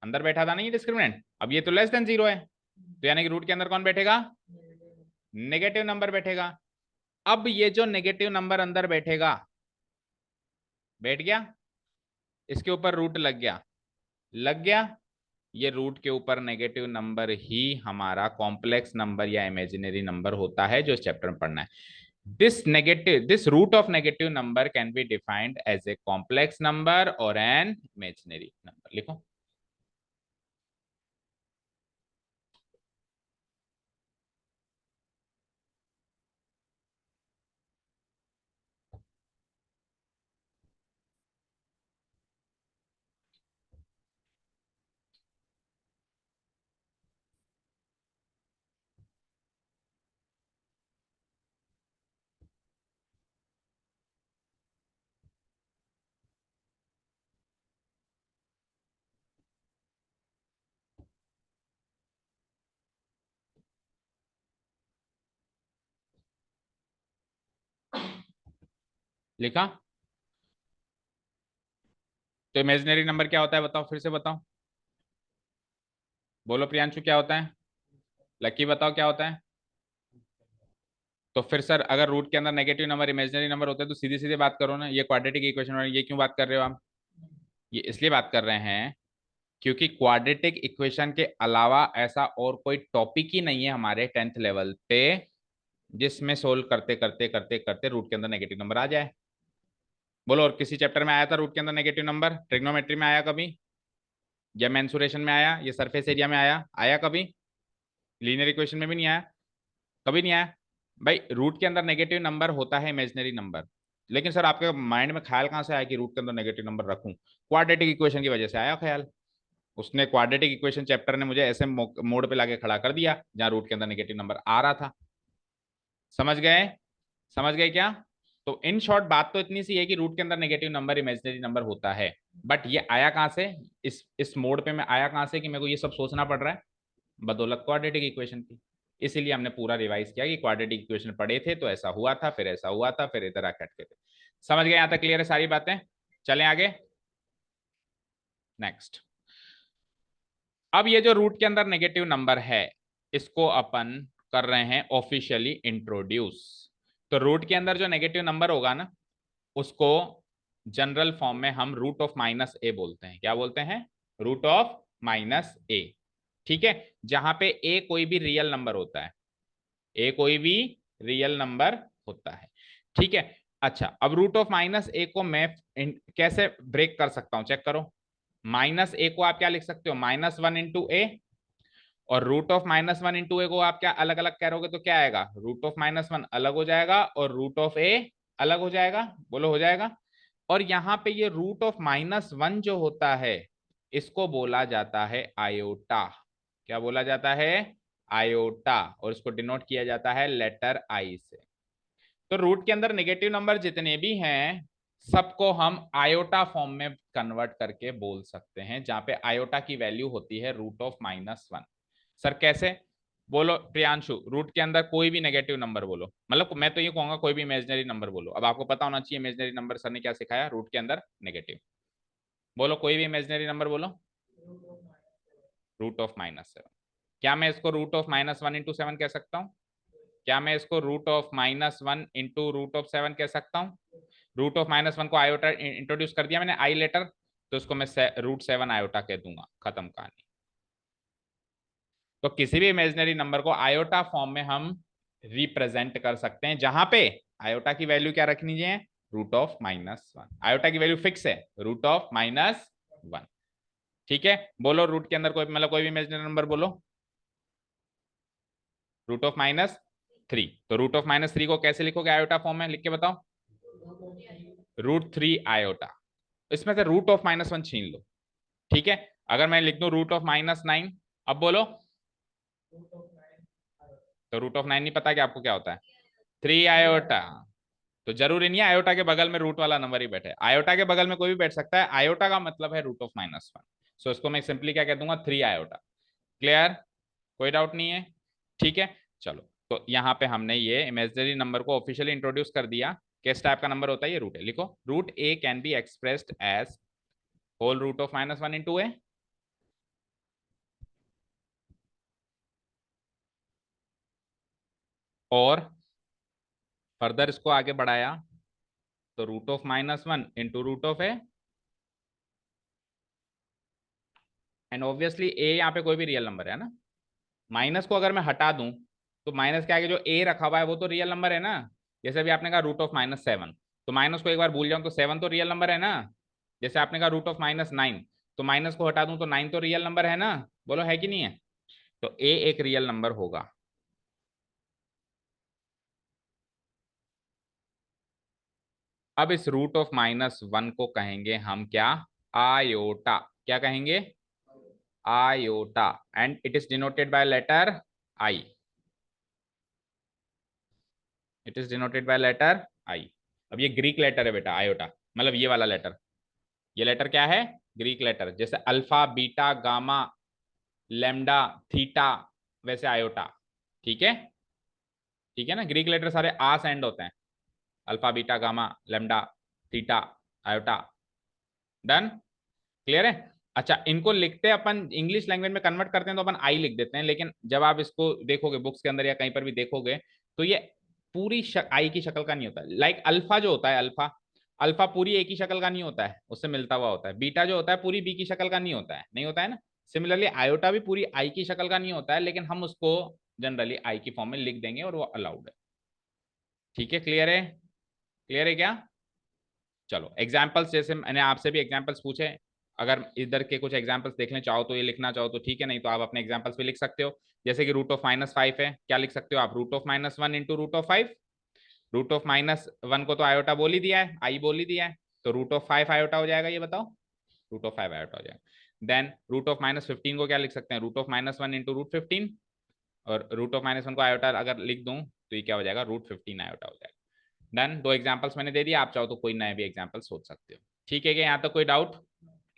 अंदर बैठा था नहीं ये डिस्क्रिमिनेंट, अब ये तो लेस देन जीरो है, तो यानी कि रूट के अंदर कौन बैठेगा? नेगेटिव नंबर बैठेगा। अब ये जो नेगेटिव नंबर अंदर बैठेगा, बैठ गया, इसके ऊपर रूट लग गया, लग गया, ये रूट के ऊपर नेगेटिव नंबर ही हमारा कॉम्प्लेक्स नंबर या इमेजिनरी नंबर होता है जो इस चैप्टर में पढ़ना है। this root of negative number can be defined as a complex number or an imaginary number। लिखो, लिखा? तो इमेजिनरी नंबर क्या होता है बताओ, फिर से बताओ, बोलो प्रियांशु क्या होता है? लकी बताओ क्या होता है? तो फिर सर अगर रूट के अंदर नेगेटिव नंबर इमेजिनरी नंबर होते हैं तो सीधी सीधी बात करो ना, ये क्वाड्रेटिक इक्वेशन, ये क्यों बात कर रहे हो आप? ये इसलिए बात कर रहे हैं क्योंकि क्वाड्रेटिक इक्वेशन के अलावा ऐसा और कोई टॉपिक ही नहीं है हमारे टेंथ लेवल पे जिसमें सोल्व करते करते करते करते रूट के अंदर नेगेटिव नंबर आ जाए। बोलो, और किसी चैप्टर में आया था रूट के अंदर नेगेटिव नंबर? ट्रिग्नोमेट्री में आया कभी, या मेंसुरेशन में आया, या सरफेस एरिया में आया? आया कभी? लीनियर इक्वेशन में भी नहीं आया, कभी नहीं आया। भाई रूट के अंदर नेगेटिव नंबर होता है इमेजिनरी नंबर, लेकिन सर आपके माइंड में ख्याल कहां से आया कि रूट के अंदर नेगेटिव नंबर रखूं? क्वाड्रेटिक इक्वेशन की वजह से आया ख्याल। उसने क्वाड्रेटिक इक्वेशन चैप्टर ने मुझे ऐसे मोड पे लाके खड़ा कर दिया जहां रूट के अंदर नेगेटिव नंबर आ रहा था। समझ गए? समझ गए क्या? तो इन शॉर्ट बात तो इतनी सी है कि रूट के अंदर नेगेटिव नंबर इमेजिनरी नंबर होता है, बट ये आया कहां से? इस मोड पे मैं आया कहां से कि मेरे को ये सब सोचना पड़ रहा है? बदौलत क्वाड्रेटिक इक्वेशन की। इसीलिए हमने पूरा रिवाइज किया कि क्वाड्रेटिक इक्वेशन पढ़े थे तो ऐसा हुआ था, फिर ऐसा हुआ था, फिर इधर आके अटके थे। समझ गए? यहां तक क्लियर है सारी बातें? चलें आगे। नेक्स्ट, अब ये जो रूट के अंदर नेगेटिव नंबर है, इसको अपन कर रहे हैं ऑफिशियली इंट्रोड्यूस। तो रूट के अंदर जो नेगेटिव नंबर होगा ना, उसको जनरल फॉर्म में हम रूट ऑफ माइनस ए बोलते हैं। क्या बोलते हैं? रूट ऑफ माइनस ए। ठीक है, जहां पे ए कोई भी रियल नंबर होता है, ए कोई भी रियल नंबर होता है। ठीक है। अच्छा, अब रूट ऑफ माइनस ए को मैं कैसे ब्रेक कर सकता हूं, चेक करो। माइनस ए को आप क्या लिख सकते हो? Minus one into A. और root of minus one into A को आप क्या अलग अलग करोगे तो क्या आएगा? रूट ऑफ माइनस वन अलग हो जाएगा और रूट ऑफ ए अलग हो जाएगा। बोलो, हो जाएगा। और यहां पे ये रूट ऑफ माइनस वन जो होता है, इसको बोला जाता है आयोटा। क्या बोला जाता है? आयोटा। और इसको डिनोट किया जाता है लेटर आई से। तो रूट के अंदर नेगेटिव नंबर जितने भी हैं, सबको हम आयोटा फॉर्म में कन्वर्ट करके बोल सकते हैं, जहां पे आयोटा की वैल्यू होती है root of minus one. Sir कैसे? बोलो प्रियांशु, रूट के अंदर कोई भी नेगेटिव नंबर बोलो, मतलब मैं तो ये कहूंगा कोई भी इमेजिनरी नंबर बोलो। अब आपको पता होना चाहिए इमेजिनरी नंबर सर ने क्या सिखाया रूट के अंदर नेगेटिव। बोलो कोई भी इमेजिनरी नंबर बोलो। Root of minus seven. क्या मैं इसको root of minus one into seven कह सकता हूँ? क्या मैं इसको root of minus one into root of seven कह सकता हूँ? रूट ऑफ माइनस वन को आयोटा इंट्रोड्यूस कर दिया मैंने, आई लेटर, तो इसको मैं रूट सेवन आयोटा कह दूंगा, खत्म कहानी। तो किसी भी इमेजिनरी नंबर को आयोटा फॉर्म में हम रिप्रेजेंट कर सकते हैं, जहां पे आयोटा की वैल्यू क्या रखनी है? Root of minus one. Iota की वैल्यू फिक्स है, रूट ऑफ माइनस वन। ठीक है, बोलो रूट के अंदर कोई, मतलब कोई भी इमेजिनरी नंबर बोलो। रूट ऑफ माइनस थ्री, तो रूट ऑफ माइनस थ्री को कैसे लिखोगे आयोटा फॉर्म में? लिख के बताओ। Root three iota. इसमें से रूट ऑफ माइनस वन छीन लो। ठीक है, अगर मैं लिख दूं रूट ऑफ माइनस नाइन, अब बोलो। तो रूट ऑफ नाइन नहीं पता कि आपको क्या होता है? Three iota. तो जरूरी नहीं है आयोटा के बगल में रूट वाला नंबर ही बैठे, आयोटा के बगल में कोई भी बैठ सकता है। आयोटा का मतलब है रूट ऑफ माइनस वन। सो इसको मैं सिंपली क्या कह दूंगा? Three iota. क्लियर? कोई डाउट नहीं है? ठीक है, चलो। तो यहाँ पे हमने ये इमेजिनरी नंबर को ऑफिशियली इंट्रोड्यूस कर दिया। किस टाइप का नंबर होता है? ये रूट है। लिखो, root A can be expressed as whole root of minus one into A. और फर्दर इसको आगे बढ़ाया तो root of minus one into root of A. And obviously A यहाँ पे कोई भी रियल नंबर है ना। माइनस को अगर मैं हटा दूं तो माइनस के आगे जो ए रखा हुआ है वो तो रियल नंबर है ना। जैसे भी आपने कहा रूट ऑफ माइनस सेवन, तो माइनस को एक बार भूल जाऊं तो सेवन तो रियल नंबर है ना। जैसे आपने कहा रूट ऑफ माइनस नाइन, तो माइनस को हटा दूं तो नाइन तो रियल नंबर है ना। बोलो है कि नहीं है? तो ए एक रियल नंबर होगा। अब इस रूट ऑफ माइनस वन को कहेंगे हम क्या? आयोटा। क्या कहेंगे? Iota. And it is denoted by letter I. It is denoted by letter I. अब ये ग्रीक लेटर है बेटा, आयोटा, मतलब ये वाला लेटर। ये लेटर क्या है? Greek letter. जैसे alpha, beta, gamma, lambda, theta, वैसे आयोटा। ठीक है? ठीक है ना, ग्रीक लेटर सारे आ से एंड होते हैं। Alpha, beta, gamma, lambda, theta, iota. Done? Clear है? अच्छा, इनको लिखते हैं अपन इंग्लिश लैंग्वेज में कन्वर्ट करते हैं तो अपन आई लिख देते हैं, लेकिन जब आप इसको देखोगे बुक्स के अंदर या कहीं पर भी देखोगे तो ये पूरी आई की शक्ल का नहीं होता। लाइक अल्फा जो होता है, अल्फा, अल्फा पूरी ए की शक्ल का नहीं होता है, उससे मिलता हुआ होता है। बीटा जो होता है पूरी बी की शक्ल का नहीं होता है, नहीं होता है ना। सिमिलरली आयोटा भी पूरी आई की शक्ल का नहीं होता है, लेकिन हम उसको जनरली आई की फॉर्म में लिख देंगे और वो अलाउड है। ठीक है, क्लियर है? क्लियर है क्या? चलो एग्जाम्पल्स, जैसे मैंने आपसे भी एग्जाम्पल्स पूछे, अगर इधर के कुछ एग्जाम्पल्स देखने चाहो तो ये लिखना चाहो तो ठीक है, नहीं तो आप अपने एग्जाम्पल्स भी लिख सकते हो। जैसे कि रूट ऑफ -5 है, क्या लिख सकते हो आप, root of -1 into root of 5। Root of -1 को तो आयोटा बोल ही दिया है, आई बोल ही दिया है, तो रूट ऑफ 5 आयोटा हो जाएगा, ये बताओ, रूट ऑफ 5 आयोटा हो जाएगा। देन रूट ऑफ -15 को क्या लिख सकते हैं, रूट ऑफ -1 इंटू रूट 15, और रूट ऑफ -1 को आयोटा अगर लिख दूं तो ये क्या हो जाएगा, रूट 15 आयोटा हो जाएगा। डन, दो एग्जाम्पल्स मैंने दे दिया, आप चाहो तो कोई नए भी एग्जाम्पल सोच सकते हो। ठीक है, कि यहाँ तक कोई डाउट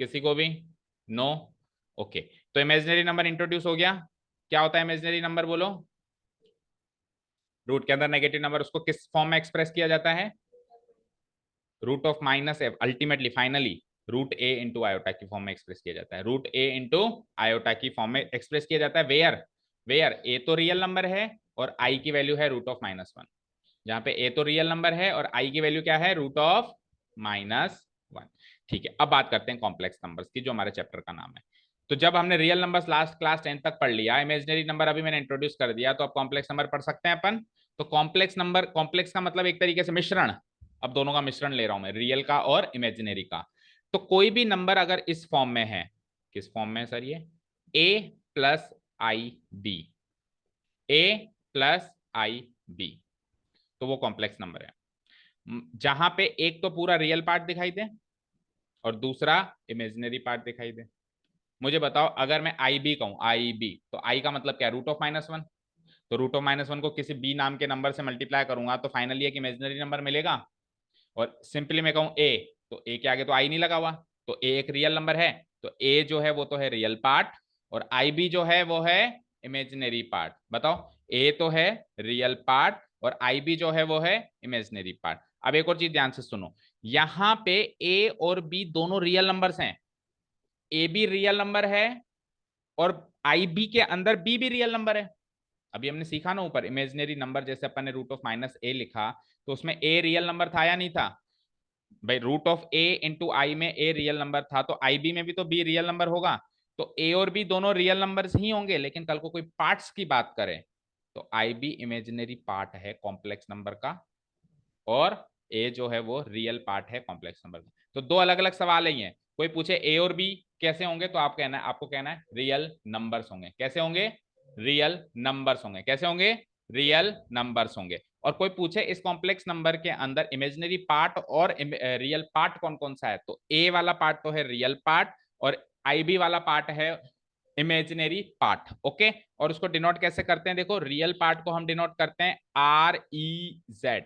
किसी को भी? No, okay. तो इमेजिनरी नंबर इंट्रोड्यूस हो गया। क्या होता है इमेजिनरी नंबर, बोलो। रूट के अंदर नेगेटिव नंबर, उसको किस फॉर्म में एक्सप्रेस किया जाता है, root of -f, ultimately finally root a into iota की फॉर्म में एक्सप्रेस किया जाता है, रूट a इंटू आयोटा की फॉर्म में एक्सप्रेस किया जाता है। वेयर, वेयर ए तो रियल नंबर है और आई की वैल्यू है रूट ऑफ -1, जहां पे ए तो रियल नंबर है और आई की वैल्यू क्या है, रूट ऑफ -1। ठीक है, अब बात करते हैं कॉम्प्लेक्स नंबर्स की, जो हमारे चैप्टर का नाम है। तो जब हमने रियल नंबर्स लास्ट क्लास 10 तक पढ़ लिया, इमेजिनरी नंबर अभी मैंने इंट्रोड्यूस कर दिया, तो अब कॉम्प्लेक्स नंबर पढ़ सकते हैं अपन। तो कॉम्प्लेक्स नंबर, कॉम्प्लेक्स का मतलब एक तरीके से मिश्रण, अब दोनों का मिश्रण ले रहा हूं मैं, रियल का और इमेजिनरी का। तो कोई भी नंबर अगर इस फॉर्म में है, किस फॉर्म में है सर, ये a+ib, a+ib, तो वो कॉम्प्लेक्स नंबर है, जहां पे एक तो पूरा रियल पार्ट दिखाई दे और दूसरा इमेजिनरी पार्ट दिखाई दे। मुझे बताओ, अगर मैं आई बी कहूं, आई बी, तो आई का मतलब क्या है, रूट ऑफ -1, तो रूट ऑफ -1 को किसी बी नाम के नंबर से मल्टीप्लाई करूंगा तो फाइनली एक इमेजिनरी नंबर मिलेगा। और सिंपली मैं कहूं ए, तो ए के आगे तो आई नहीं लगा हुआ, तो ए एक रियल नंबर है, तो ए जो है वो तो है रियल पार्ट, और आई बी जो है वो है इमेजिनरी पार्ट। बताओ, ए तो है रियल पार्ट और आई बी जो है वो है इमेजिनरी पार्ट। अब एक और चीज ध्यान से सुनो, यहां पे ए और बी दोनों रियल नंबर्स हैं, ए भी रियल नंबर है और आई बी के अंदर बी भी रियल नंबर है। अभी हमने सीखा ना ऊपर, इमेजिनरी नंबर जैसे अपन ने रूट ऑफ -a लिखा, तो उसमें ए रियल नंबर था या नहीं था भाई, रूट ऑफ a इंटू आई में ए रियल नंबर था, तो आई बी में भी तो बी रियल नंबर होगा। तो ए और बी दोनों रियल नंबर्स ही होंगे, लेकिन कल को कोई पार्ट्स की बात करें तो आई बी इमेजिनरी पार्ट है कॉम्प्लेक्स नंबर का, और ए जो है वो रियल पार्ट है कॉम्प्लेक्स नंबर का। तो दो अलग अलग सवाल ही हैं, कोई पूछे ए और बी कैसे होंगे, तो आप कहना है, आपको कहना है रियल नंबर्स होंगे। कैसे होंगे, रियल नंबर्स होंगे। कैसे होंगे, रियल नंबर्स होंगे। और कोई पूछे इस कॉम्प्लेक्स नंबर के अंदर इमेजिनरी पार्ट और रियल पार्ट कौन कौन सा है, तो ए वाला पार्ट तो है रियल पार्ट और आई बी वाला पार्ट है इमेजिनरी पार्ट। ओके, और उसको डिनोट कैसे करते हैं, देखो रियल पार्ट को हम डिनोट करते हैं REZ।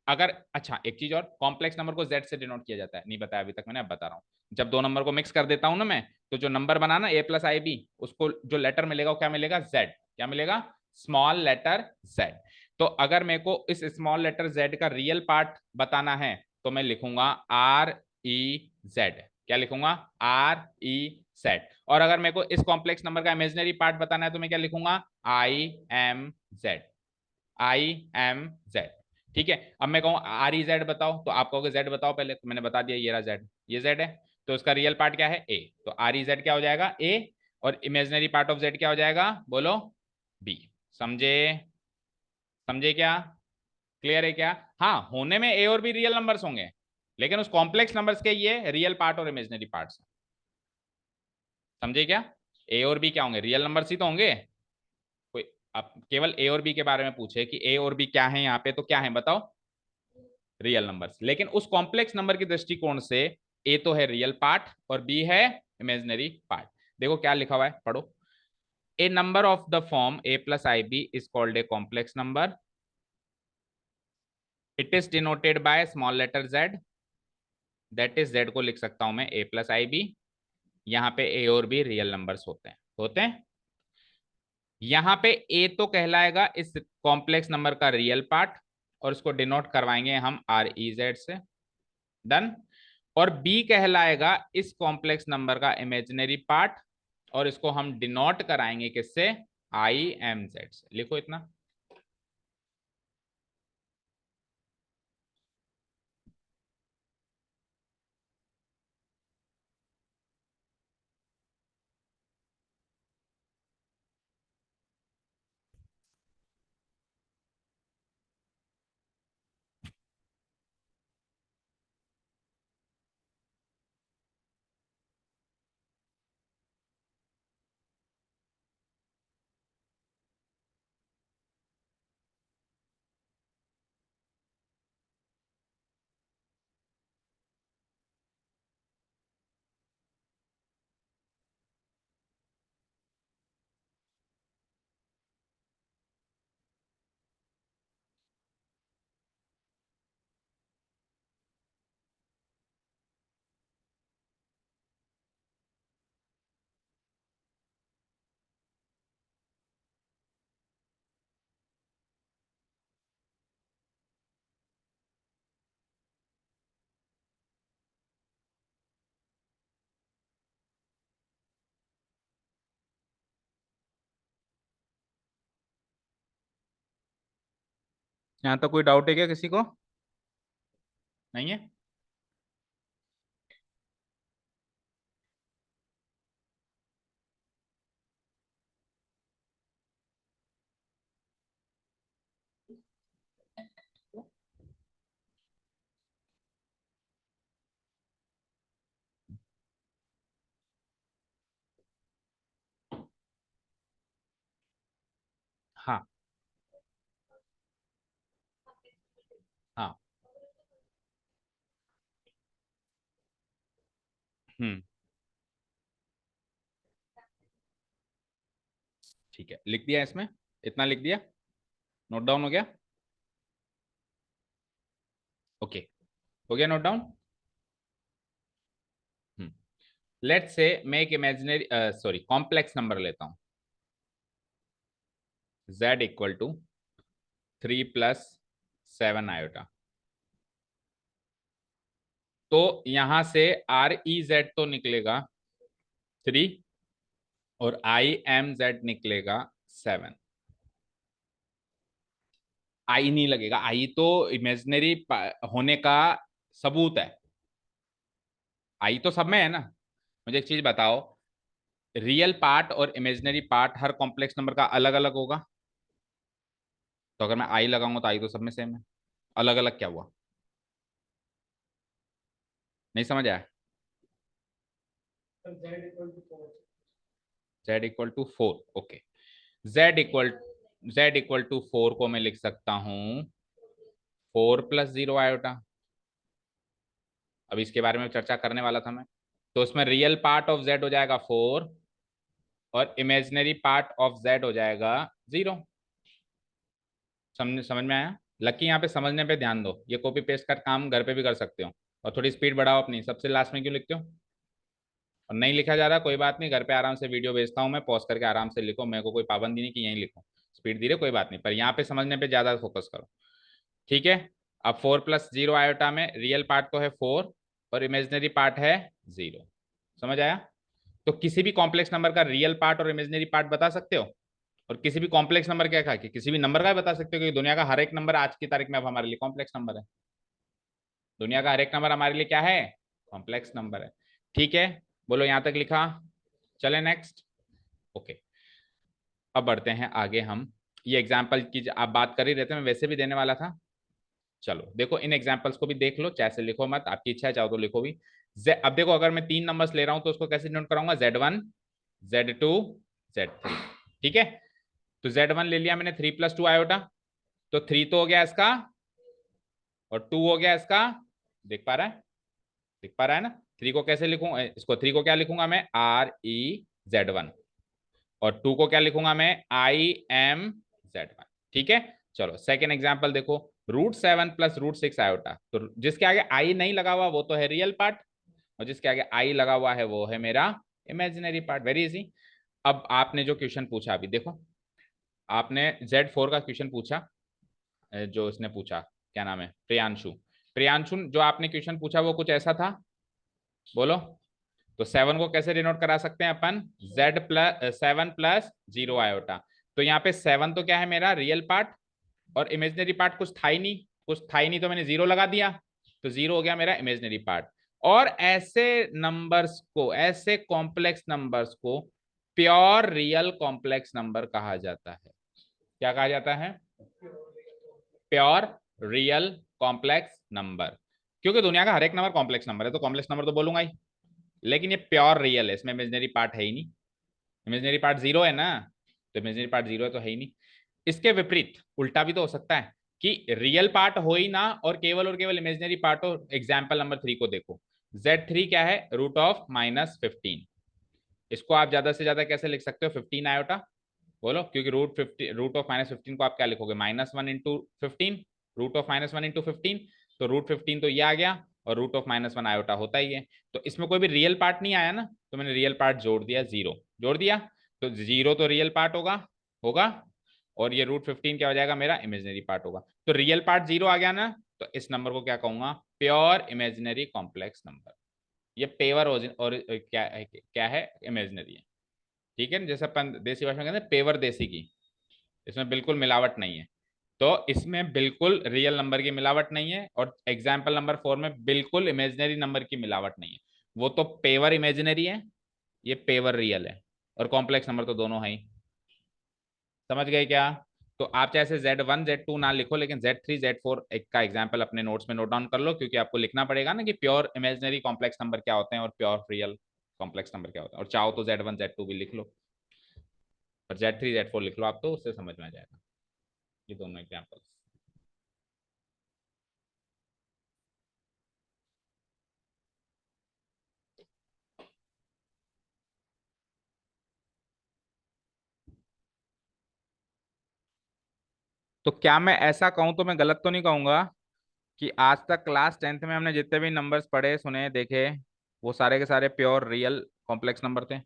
अगर, अच्छा एक चीज और, कॉम्प्लेक्स नंबर को Z से डिनोट किया जाता है, नहीं बताया अभी तक मैंने, अब बता रहा हूं। जब दो नंबर को मिक्स कर देता हूं ना मैं, तो जो नंबर बना ना A+IB, उसको जो लेटर मिलेगा वो क्या मिलेगा, Z। क्या मिलेगा, स्मॉल लेटर Z। तो अगर मेरे को इस स्मॉल लेटर Z का रियल पार्ट बताना है तो मैं लिखूंगा REZ। क्या लिखूंगा, REZ। और अगर मेरे को इस कॉम्प्लेक्स नंबर का इमेजिनरी पार्ट बताना है तो मैं क्या लिखूंगा, IMZ। IMZ। ठीक है, अब मैं कहूँ REZ बताओ, तो आप कहोगे Z बताओ पहले, तो मैंने बता दिया ये रहा Z, ये Z है, तो इसका रियल पार्ट क्या है, A, तो REZ क्या हो जाएगा, A, और इमेजिनरी पार्ट ऑफ Z क्या हो जाएगा, बोलो, B। समझे, समझे क्या, क्लियर है क्या? हाँ, होने में ए और बी रियल नंबर्स होंगे, लेकिन उस कॉम्प्लेक्स नंबर्स के ये रियल पार्ट और इमेजिनरी पार्ट्स। समझे क्या, ए और बी क्या होंगे, रियल नंबर्स ही तो होंगे। कोई अब केवल ए और बी के बारे में पूछे कि ए और बी क्या है यहाँ पे, तो क्या है बताओ, रियल नंबर्स। लेकिन उस कॉम्प्लेक्स नंबर की दृष्टिकोण से ए तो है रियल पार्ट और बी है इमेजिनरी पार्ट। देखो क्या लिखा हुआ है, पढ़ो। A number of the form A+IB is called a complex number. It is denoted by small letter Z, that is Z को लिख सकता हूं मैं A+IB। यहाँ पे ए और बी रियल नंबर्स होते हैं, होते हैं। यहाँ पे ए तो कहलाएगा इस कॉम्प्लेक्स नंबर का रियल पार्ट, और इसको डिनोट करवाएंगे हम REZ से। डन। और बी कहलाएगा इस कॉम्प्लेक्स नंबर का इमेजिनरी पार्ट, और इसको हम डिनोट कराएंगे किससे, IMZ से। लिखो इतना। यहाँ तक कोई डाउट है क्या किसी को? नहीं है? हाँ हाँ। हम्म। ठीक है, लिख दिया इसमें, इतना लिख दिया, नोट डाउन हो गया। ओके, हो गया नोट डाउन। लेट्स से मैं एक इमेजिनरी सॉरी कॉम्प्लेक्स नंबर लेता हूं, z इक्वल टू 3 + 7 आयोटा। तो यहां से REZ तो निकलेगा 3 और IMZ निकलेगा 7। आई नहीं लगेगा, आई तो इमेजिनरी होने का सबूत है, आई तो सब में है ना। मुझे एक चीज बताओ, रियल पार्ट और इमेजिनरी पार्ट हर कॉम्प्लेक्स नंबर का अलग अलग होगा। तो अगर मैं आई लगाऊंगा तो आई तो सब में सेम है, अलग अलग क्या हुआ? नहीं समझ आया? Z = 4, okay. Z = 4 को मैं लिख सकता हूं 4 + 0 आयोटा। अब इसके बारे में चर्चा करने वाला था मैं। तो उसमें रियल पार्ट ऑफ Z हो जाएगा 4 और इमेजिनरी पार्ट ऑफ Z हो जाएगा 0। समझ समझ में आया? लकी यहाँ पे समझने पे ध्यान दो, ये कॉपी पेस्ट का काम घर पे भी कर सकते हो। और थोड़ी स्पीड बढ़ाओ अपनी, सबसे लास्ट में क्यों लिखते हो? और नहीं लिखा जा रहा कोई बात नहीं, घर पे आराम से वीडियो भेजता हूँ मैं, पॉज करके आराम से लिखो, मेरे को कोई पाबंदी नहीं कि यहीं लिखो। स्पीड धीरे कोई बात नहीं, पर यहाँ पे समझने पे ज्यादा फोकस करो। ठीक है। अब 4 + 0 आयोटा में रियल पार्ट तो है 4 और इमेजिनरी पार्ट है 0। समझ आया? तो किसी भी कॉम्प्लेक्स नंबर का रियल पार्ट और इमेजिनरी पार्ट बता सकते हो। और किसी भी कॉम्प्लेक्स नंबर क्या कहा कि किसी भी नंबर का भी बता सकते हो, क्योंकि दुनिया का हर एक नंबर आज की तारीख में अब हमारे लिए कॉम्प्लेक्स नंबर है। दुनिया का हर एक नंबर हमारे लिए क्या है? कॉम्प्लेक्स नंबर है। ठीक है, बोलो यहां तक लिखा? चले नेक्स्ट। ओके, अब बढ़ते हैं आगे हम। ये एग्जाम्पल की आप बात कर ही रहते, मैं वैसे भी देने वाला था। चलो देखो, इन एग्जाम्पल्स को भी देख लो, चाहे से लिखो मत, आपकी इच्छा है चाहो तो लिखो भी। अब देखो, अगर मैं 3 नंबर्स ले रहा हूं तो उसको कैसे नोट कराऊंगा? Z1, Z2, Z3। ठीक है। तो Z1 ले लिया मैंने 3 + 2 आयोटा, तो 3 तो हो गया इसका और 2 हो गया इसका। देख पा रहा है? दिख पा रहा है ना? 3 को कैसे लिखूंगा? इसको 3 को क्या लिखूंगा मैं? REZ1। और 2 को क्या लिखूंगा मैं? IMZ1। ठीक है। चलो सेकेंड एग्जाम्पल देखो, √7 + √6 आयोटा। तो जिसके आगे आई नहीं लगा हुआ वो तो है रियल पार्ट, और जिसके आगे आई लगा हुआ है वो है मेरा इमेजिनरी पार्ट। Very easy. अब आपने जो क्वेश्चन पूछा अभी देखो, आपने Z4 का क्वेश्चन पूछा, जो इसने पूछा, क्या नाम है, प्रियांशु। प्रियांशु जो आपने क्वेश्चन पूछा वो कुछ ऐसा था, बोलो। तो 7 को कैसे डिनोट करा सकते हैं अपन? Z + 7 + 0 iota. तो यहाँ पे 7 तो क्या है मेरा? Real part. और इमेजिनरी पार्ट कुछ था ही नहीं, कुछ था ही नहीं, तो मैंने 0 लगा दिया, तो 0 हो गया मेरा इमेजिनरी पार्ट। और ऐसे नंबर्स को, ऐसे कॉम्प्लेक्स नंबर्स को प्योर रियल कॉम्प्लेक्स नंबर कहा जाता है। क्या कहा जाता है? Pure real complex number. क्योंकि दुनिया का हर एक नंबर कॉम्प्लेक्स नंबर है, तो कॉम्प्लेक्स नंबर तो बोलूंगा ही, लेकिन ये प्योर रियल है, इसमें इमेजिनरी पार्ट है ही नहीं। इमेजिनरी पार्ट 0 है ना, तो इमेजिनरी पार्ट 0 है तो है ही नहीं। इसके विपरीत उल्टा भी तो हो सकता है कि रियल पार्ट हो ही ना और केवल इमेजिनरी पार्ट हो। एग्जाम्पल नंबर 3 को देखो, Z3 क्या है? √15। इसको आप ज्यादा से ज्यादा कैसे लिख सकते हो? 15 आयोटा। बोलो, क्योंकि √15 को आप क्या लिखोगे? -1 × 15। √(-1 × 15), तो √15 तो ये आ गया, और √(-1) आयोटा होता ही है। तो इसमें कोई भी रियल पार्ट नहीं आया ना, तो मैंने रियल पार्ट जोड़ दिया, 0 जोड़ दिया। तो 0 तो रियल पार्ट होगा, होगा। और ये √15 क्या हो जाएगा? मेरा इमेजिनरी पार्ट होगा। तो रियल पार्ट 0 आ गया ना, तो इस नंबर को क्या कहूंगा? Pure imaginary complex number. ये पेवर और क्या है? इमेजिनरी है। ठीक है ना, जैसे अपन देसी भाषा में कहते हैं पेवर देसी की, इसमें बिल्कुल मिलावट नहीं है। तो इसमें बिल्कुल रियल नंबर की मिलावट नहीं है, और एग्जाम्पल नंबर 4 में बिल्कुल इमेजिनरी नंबर की मिलावट नहीं है। वो तो पेवर इमेजिनरी है, ये पेवर रियल है, और कॉम्प्लेक्स नंबर तो दोनों है ही। समझ गए क्या? तो आप चाहे Z1 Z2 ना लिखो, लेकिन Z3 Z4 एक का एग्जाम्पल अपने नोट्स में नोट डाउन कर लो, क्योंकि आपको लिखना पड़ेगा ना कि प्योर इमेजिनरी कॉम्प्लेक्स नंबर क्या होते हैं और प्योर रियल कॉम्प्लेक्स नंबर क्या होता है। और चाहो तो Z1 Z2 भी लिख लो, और Z3 Z4 लिख लो आप, तो उससे समझ में आ जाएगा। ये दोनों एग्जाम्पल्स। तो क्या मैं ऐसा कहूं तो मैं गलत तो नहीं कहूंगा कि आज तक क्लास 10th में हमने जितने भी नंबर्स पढ़े सुने देखे, वो सारे के सारे प्योर रियल कॉम्प्लेक्स नंबर थे,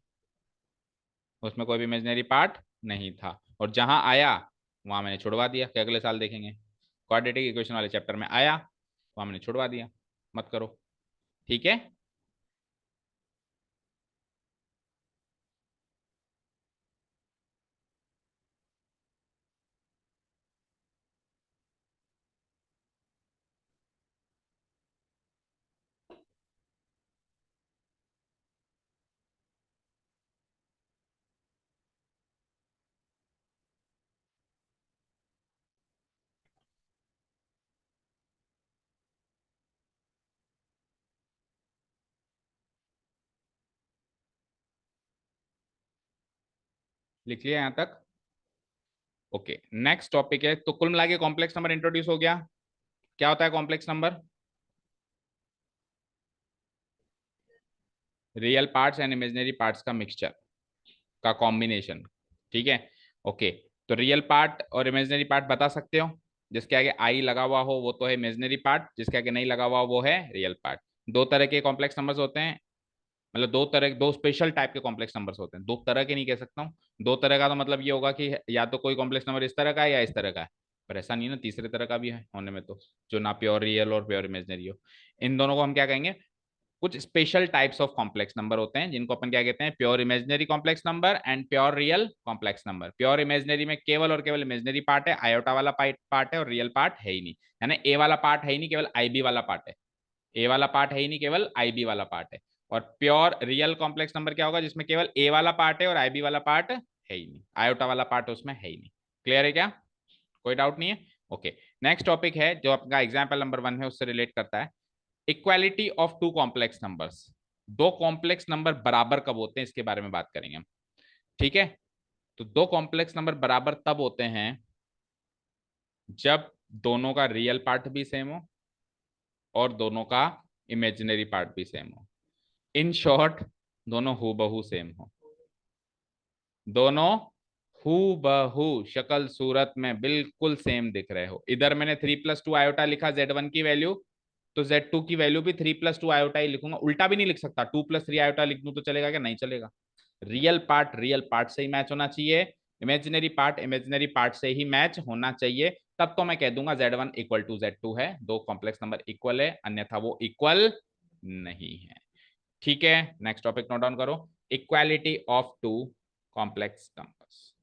उसमें कोई भी इमेजिनरी पार्ट नहीं था। और जहां आया वहां मैंने छुड़वा दिया कि अगले साल देखेंगे। क्वाड्रेटिक इक्वेशन वाले चैप्टर में आया, वहां मैंने छुड़वा दिया, मत करो। ठीक है, लिख लिया यहां तक? ओके, नेक्स्ट टॉपिक है। तो कुल मिला के कॉम्प्लेक्स नंबर इंट्रोड्यूस हो गया। क्या होता है complex number? Real parts and imaginary parts का मिक्सचर, का कॉम्बिनेशन। ठीक है, ओके। तो रियल पार्ट और इमेजिनरी पार्ट बता सकते हो? जिसके आगे आई लगा हुआ हो वो तो है इमेजिनरी पार्ट, जिसके आगे नहीं लगा हुआ वो है रियल पार्ट। दो तरह के कॉम्प्लेक्स नंबर्स होते हैं, मतलब दो तरह, दो स्पेशल टाइप के कॉम्प्लेक्स नंबर्स होते हैं। दो तरह के नहीं कह सकता हूँ, दो तरह का तो मतलब ये होगा कि या तो कोई कॉम्प्लेक्स नंबर इस तरह का है या इस तरह का है, पर ऐसा नहीं ना, तीसरे तरह का भी है होने में तो, जो ना प्योर रियल और प्योर इमेजिनरी हो। इन दोनों को हम क्या कहेंगे? कुछ special types of complex number होते हैं, जिनको अपन क्या कहते हैं? Pure imaginary complex number and pure real complex number. Pure imaginary में केवल और केवल इमेजिनरी पार्ट है, आयोटा वाला पार्ट है, और रियल पार्ट है ही नहीं, यानी ए वाला पार्ट है ही नहीं, केवल आईबी वाला पार्ट है। ए वाला पार्ट है ही नहीं, केवल आईबी वाला पार्ट है। और प्योर रियल कॉम्प्लेक्स नंबर क्या होगा? जिसमें केवल ए वाला पार्ट है और आईबी वाला पार्ट है ही नहीं, आयोटा वाला पार्ट उसमें है ही नहीं। क्लियर है क्या? कोई डाउट नहीं है? ओके। नेक्स्ट टॉपिक है जो आपका एग्जाम्पल नंबर 1 है, उससे रिलेट करता है। Equality of two complex numbers. दो कॉम्प्लेक्स नंबर बराबर कब होते हैं, इसके बारे में बात करेंगे हम। ठीक है, तो दो कॉम्प्लेक्स नंबर बराबर तब होते हैं जब दोनों का रियल पार्ट भी सेम हो और दोनों का इमेजिनरी पार्ट भी सेम हो। इन शॉर्ट, दोनों हूबहू सेम हो। दोनों हूबहू शक्ल सूरत में बिल्कुल सेम दिख रहे हो। इधर मैंने 3+2 आयोटा लिखा Z1 की वैल्यू, तो Z2 की वैल्यू भी 3+2 आयोटा ही लिखूंगा, उल्टा भी नहीं लिख सकता। 2+3 आयोटा लिख दूं तो चलेगा क्या? नहीं चलेगा। रियल पार्ट से ही मैच होना चाहिए, इमेजिनरी पार्ट इमेजिनरी पार्ट से ही मैच होना चाहिए। तब तो मैं कह दूंगा Z1 = Z2 है, दो कॉम्प्लेक्स नंबर इक्वल है, अन्यथा वो इक्वल नहीं है। ठीक है, नेक्स्ट टॉपिक नोट डाउन करो। Equality of two complex numbers,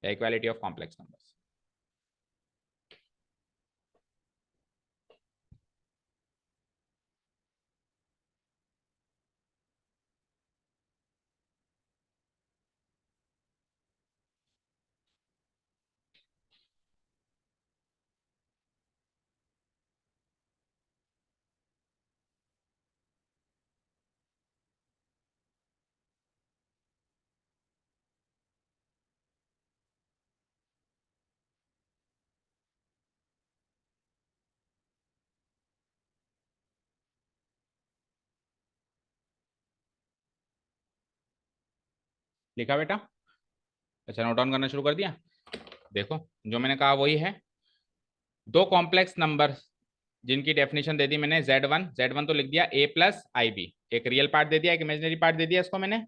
equality of complex numbers. लिखा बेटा? अच्छा, नोट डाउन करना शुरू कर दिया? देखो, जो मैंने कहा वही है। दो कॉम्प्लेक्स नंबर जिनकी डेफिनेशन दे दी मैंने, Z1 तो लिख दिया A+IB, एक रियल पार्ट दे दिया, एक इमेजिनरी पार्ट दे दिया इसको मैंने।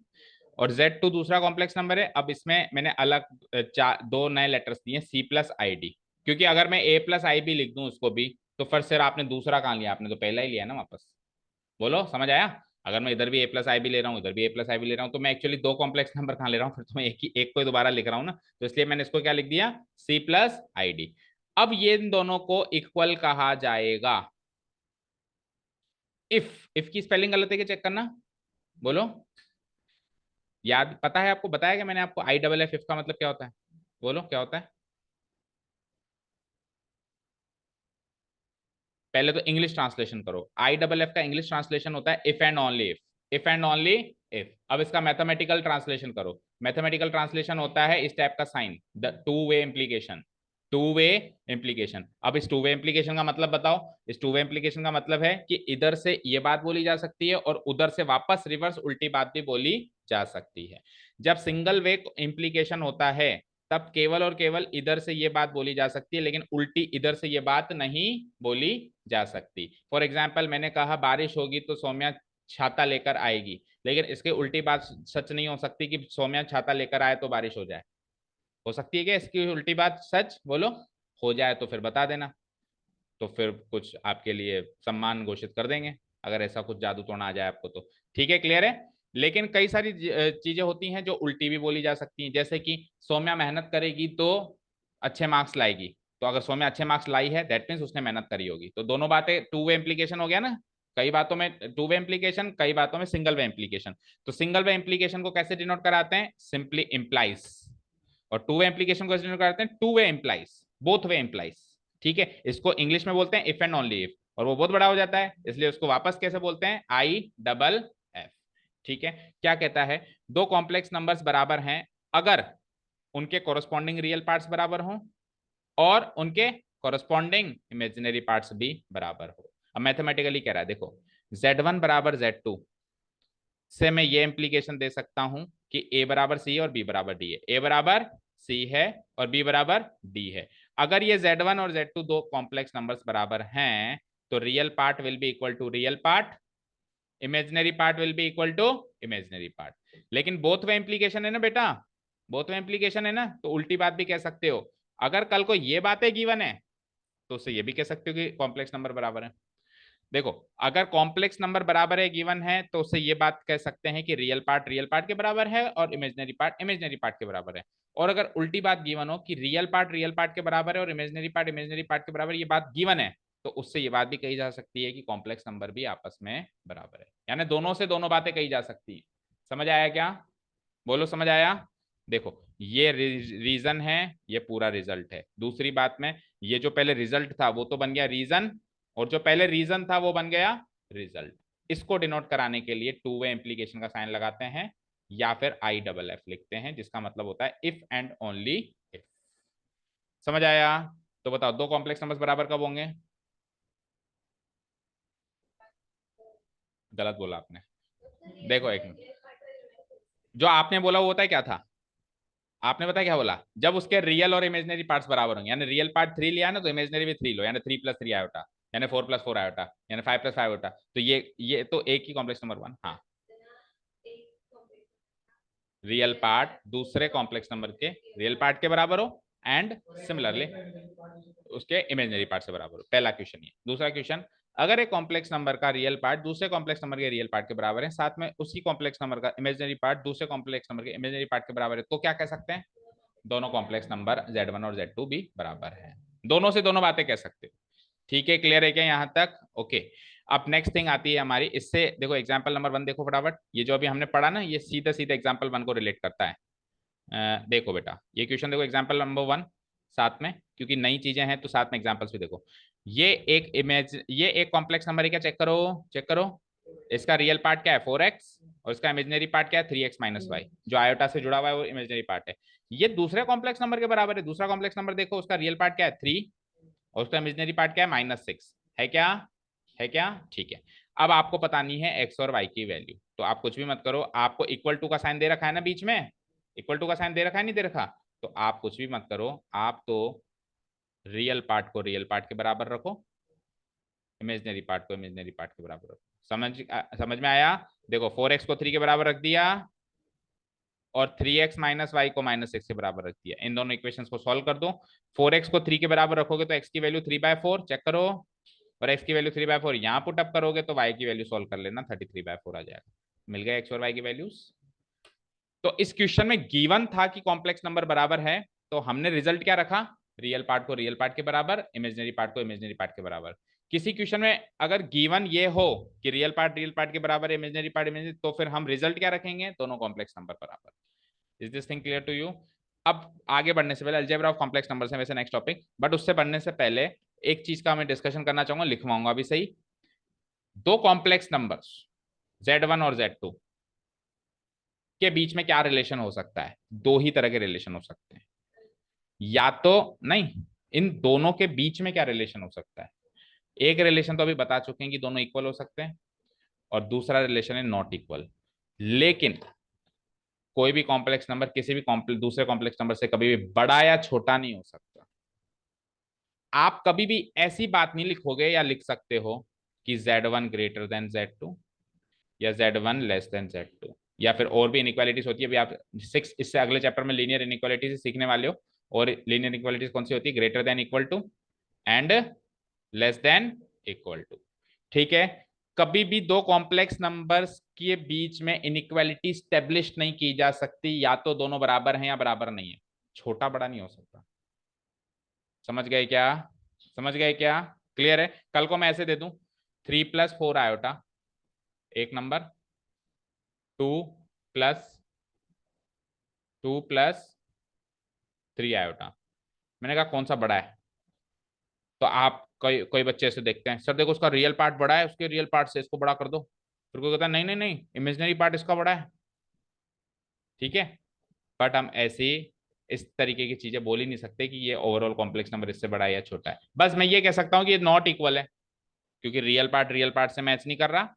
और Z2 दूसरा कॉम्प्लेक्स नंबर है। अब इसमें मैंने अलग दो नए लेटर्स दिए, C+ID, क्योंकि अगर मैं A+IB लिख दूं उसको भी, तो फिर सर आपने दूसरा कहाँ लिया? आपने तो पहला ही लिया ना वापस। बोलो, समझ आया? अगर मैं इधर भी A+IB ले रहा हूँ, इधर भी A+IB ले रहा हूँ, तो मैं एक्चुअली दो कॉम्प्लेक्स नंबर कहाँ ले रहा हूँ? फिर तो मैं एक को ही दोबारा लिख रहा हूँ ना, तो इसलिए मैंने इसको क्या लिख दिया? C+ID। अब ये इन दोनों को इक्वल कहा जाएगा। इफ की स्पेलिंग गलत है क्या चेक करना, बोलो। याद पता है आपको, बताया कि मैंने आपको, आई डबल एफ, इफ का मतलब क्या होता है, बोलो क्या होता है। पहले तो इंग्लिश ट्रांसलेशन करो। आई डबल एफ का इंग्लिश ट्रांसलेशन होता है if and only if. If and only if. अब इसका मैथमेटिकल ट्रांसलेशन करो। मैथमेटिकल ट्रांसलेशन होता है इस टाइप का sign, the two way implication. Two way implication. अब इस टू वे इम्प्लीकेशन का मतलब बताओ। इस टू वे इम्प्लीकेशन का मतलब है कि इधर से ये बात बोली जा सकती है और उधर से वापस रिवर्स उल्टी बात भी बोली जा सकती है। जब सिंगल वे इम्प्लीकेशन होता है तब केवल और केवल इधर से ये बात बोली जा सकती है, लेकिन उल्टी इधर से ये बात नहीं बोली जा सकती। फॉर एग्जाम्पल, मैंने कहा बारिश होगी तो सौम्या छाता लेकर आएगी, लेकिन इसके उल्टी बात सच नहीं हो सकती कि सौम्या छाता लेकर आए तो बारिश हो जाए। हो सकती है क्या इसकी उल्टी बात सच, बोलो। हो जाए तो फिर बता देना, तो फिर कुछ आपके लिए सम्मान घोषित कर देंगे, अगर ऐसा कुछ जादू टोना आ जाए आपको तो। ठीक है, क्लियर है। लेकिन कई सारी चीजें होती हैं जो उल्टी भी बोली जा सकती हैं, जैसे कि सौम्या मेहनत करेगी तो अच्छे मार्क्स लाएगी। तो अगर सौम्या अच्छे मार्क्स लाई है दैट मीन्स उसने मेहनत करी होगी। तो दोनों बातें टू वे इम्प्लीकेशन हो गया ना। कई बातों में टू वे इम्प्लीकेशन, कई बातों में सिंगल वे इम्प्लीकेशन। तो सिंगल वे इम्प्लीकेशन को कैसे डिनोट कराते हैं, सिंपली इंप्लाइज। और टू वे इम्प्लीकेशन को कैसे डिनोट कराते हैं, two way implies, both way implies. ठीक है, इसको इंग्लिश में बोलते हैं इफ एंड ओनली इफ, और वो बहुत बड़ा हो जाता है, इसलिए उसको वापस कैसे बोलते हैं, आई डबल एफ। ठीक है, क्या कहता है, दो कॉम्प्लेक्स नंबर्स बराबर हैं अगर उनके कोरस्पॉन्डिंग रियल पार्ट्स बराबर हों और उनके कोरस्पॉन्डिंग इमेजिनरी पार्ट्स भी बराबर हो। अब मैथमेटिकली कह रहा है, देखो Z1 बराबर Z2 से मैं ये इंप्लीकेशन दे सकता हूं कि ए बराबर सी और बी बराबर डी है। ए बराबर सी है और बी बराबर डी है। अगर ये Z1 और Z2 दो कॉम्प्लेक्स नंबर्स बराबर हैं तो real part will be equal to real part, imaginary part will be equal to imaginary part. लेकिन बोथ वे इंप्लीकेशन है ना बेटा, बोथ वे इंप्लीकेशन है ना, तो उल्टी बात भी कह सकते हो। अगर कल को ये बातें गिवन है तो उससे ये भी कह सकते हो कि कॉम्प्लेक्स नंबर बराबर है। देखो, अगर कॉम्प्लेक्स नंबर बराबर है गिवन है तो उससे ये बात कह सकते हैं कि रियल पार्ट के बराबर है और इमेजिनरी पार्ट के बराबर है। और अगर उल्टी बात गिवन हो कि रियल पार्ट के बराबर है और इमेजिनरी पार्ट के बराबर, ये बात गिवन है, तो उससे ये बात भी कही जा सकती है कि कॉम्प्लेक्स नंबर भी आपस में बराबर है। यानी दोनों से दोनों बातें कही जा सकती है। समझ आया क्या, बोलो समझ आया। देखो, ये रीजन है, ये पूरा रिजल्ट है। दूसरी बात में, ये जो पहले रिजल्ट था वो तो बन गया रीजन, और जो पहले रीजन था वो बन गया रिजल्ट। इसको डिनोट कराने के लिए टू वे इंप्लीकेशन का साइन लगाते हैं या फिर आई डबल एफ लिखते हैं, जिसका मतलब होता है इफ एंड ओनली इफ। समझ आया। तो बताओ, दो कॉम्प्लेक्स नंबर्स बराबर कब होंगे। गलत बोला आपने। देखो एक मिनट, जो आपने बोला वो होता है क्या था, आपने पता क्या बोला, जब उसके रियल और इमेजिनरी पार्ट्स बराबर होंगे। यानी रियल पार्ट 3 लिया ना तो इमेजिनरी भी 3 लो, यानी 3 + 3 आयोटा, यानी 4 + 4 आयोटा, यानी 5 + 5 आयोटा। तो ये तो एक ही कॉम्प्लेक्स नंबर वन। हाँ, रियल पार्ट दूसरे कॉम्प्लेक्स नंबर के रियल पार्ट के बराबर हो एंड सिमिलरली उसके इमेजिनरी पार्ट से बराबर हो। पहला क्वेश्चन ये। दूसरा क्वेश्चन, अगर एक कॉम्प्लेक्स नंबर का रियल पार्ट दूसरे कॉम्प्लेक्स नंबर के रियल पार्ट के बराबर है, साथ में उसी कॉम्प्लेक्स नंबर का इमेजिनरी पार्ट दूसरे कॉम्प्लेक्स नंबर के इमेजिनरी पार्ट के बराबर है, तो क्या कह सकते हैं, दोनों कॉम्प्लेक्स नंबर Z1 और Z2 भी बराबर है। दोनों से दोनों बातें कह सकते हो। ठीक है, क्लियर है क्या यहां तक, ओके। अब नेक्स्ट थिंग आती है हमारी, इससे देखो एग्जाम्पल नंबर 1 देखो फटाफट। ये जो अभी हमने पढ़ा ना, ये सीधे सीधे एग्जाम्पल 1 को रिलेट करता है। देखो बेटा, ये क्वेश्चन देखो, एग्जाम्पल नंबर 1 साथ में, क्योंकि नई चीजें हैं तो साथ में एग्जाम्पल्स भी देखो। ये एक कॉम्प्लेक्स नंबर है क्या, चेक करो, चेक करो। इसका रियल पार्ट क्या है 4x, और इसका इमेजिनरी पार्ट क्या है 3x - y। जो आयोटा से जुड़ा हुआ है वो इमेजिनरी पार्ट है। ये दूसरे कॉम्प्लेक्स नंबर के बराबर है। दूसरा कॉम्प्लेक्स नंबर देखो, उसका रियल पार्ट क्या है 3 और उसका इमेजिनरी पार्ट क्या है -6 है क्या, है क्या, ठीक है। अब आपको बतानी है x और y की वैल्यू, तो आप कुछ भी मत करो, आपको इक्वल टू का साइन दे रखा है ना बीच में, इक्वल टू का साइन दे रखा है नहीं दे रखा, तो आप कुछ भी मत करो, आप तो रियल पार्ट को रियल पार्ट के बराबर रखो, इमेजिनरी पार्ट को इमेजिनरी पार्ट के बराबर रखो। समझ में आया। देखो 4x को 3 के बराबर रख दिया और 3x - y को -6 के बराबर रख दिया। इन दोनों इक्वेशंस को सॉल्व कर दो। 4x को 3 के बराबर रखोगे तो x की वैल्यू 3/4, चेक करो, और x की वैल्यू 3/4 यहाँ पुट अप करोगे तो y की वैल्यू सॉल्व कर लेना, 33/4 आ जाएगा। मिल गया x और y की वैल्यूज। तो इस क्वेश्चन में गिवन था कि कॉम्प्लेक्स नंबर बराबर है, तो हमने रिजल्ट क्या रखा, रियल पार्ट को रियल पार्ट के बराबर, इमेजिनरी पार्ट को इमेजिनरी पार्ट के बराबर। किसी क्वेश्चन में अगर गिवन ये हो कि रियल पार्ट के बराबर है, इमेजिनरी पार्ट इमेजिनरी, तो फिर हम रिजल्ट क्या रखेंगे, दोनों कॉम्प्लेक्स नंबर बराबर। Is this thing clear to you? अब आगे बढ़ने से पहले, अलजेब्रा ऑफ कॉम्प्लेक्स नंबर्स है वैसे नेक्स्ट टॉपिक, बट उससे बढ़ने से पहले एक चीज का मैं डिस्कशन करना चाहूंगा, लिखवाऊंगा अभी सही। दो कॉम्प्लेक्स नंबर्स Z1 और Z2 के बीच में क्या रिलेशन हो सकता है? दो ही तरह के रिलेशन हो सकते हैं। या तो नहीं, इन दोनों के बीच में क्या रिलेशन हो सकता है? एक रिलेशन तो अभी बता चुके हैं कि दोनों इक्वल हो सकते हैं, और दूसरा रिलेशन है नॉट इक्वल। लेकिन कोई भी कॉम्प्लेक्स नंबर किसी भी दूसरे कॉम्प्लेक्स नंबर से कभी भी बड़ा या छोटा नहीं हो सकता। आप कभी भी ऐसी बात नहीं लिखोगे या लिख सकते हो कि Z1 ग्रेटर देन Z2 या Z1 लेस देन Z2, या फिर और भी इनइक्वालिटीज होती है। अभी आप सिक्स, इससे अगले चैप्टर में लीनियर इनइक्वालिटीज सीखने वाले हो। और लीनियर इनइक्वालिटीज कौन सी होती है? Greater than equal to and less than equal to. ठीक है, कभी भी दो कॉम्प्लेक्स नंबर्स के बीच में इनइक्वालिटी स्टेब्लिश नहीं की जा सकती, या तो दोनों बराबर हैं या बराबर नहीं है, छोटा बड़ा नहीं हो सकता। समझ गए क्या? समझ गए क्या? क्लियर है? कल को मैं ऐसे दे दूं 3+4 आयोटा एक नंबर, 2+3 आयोटा। मैंने कहा कौन सा बड़ा है? तो आप कोई कोई बच्चे ऐसे देखते हैं, सर देखो उसका रियल पार्ट बड़ा है, उसके रियल पार्ट से इसको बड़ा कर दो। फिर कोई कहता है नहीं नहीं नहीं, इमेजिनरी पार्ट इसका बड़ा है। ठीक है, बट हम ऐसे इस तरीके की चीजें बोल ही नहीं सकते कि ये ओवरऑल कॉम्प्लेक्स नंबर इससे बड़ा है या छोटा है। बस मैं ये कह सकता हूँ कि ये नॉट इक्वल है, क्योंकि रियल पार्ट से मैच नहीं कर रहा,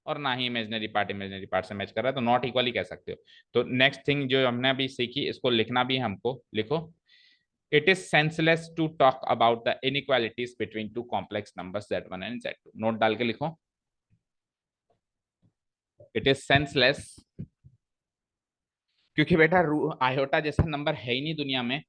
और ना ही इमेजिनरी पार्ट से मैच कर रहा है, तो नॉट इक्वल ही कह सकते हो। तो नेक्स्ट थिंग जो हमने अभी सीखी, इसको लिखना भी है हमको, लिखो। It is senseless to talk about the inequalities between two complex numbers Z1 and Z2। Note डाल के लिखो, इट इज सेंसलेस, क्योंकि बेटा आयोटा जैसा नंबर है ही नहीं दुनिया में।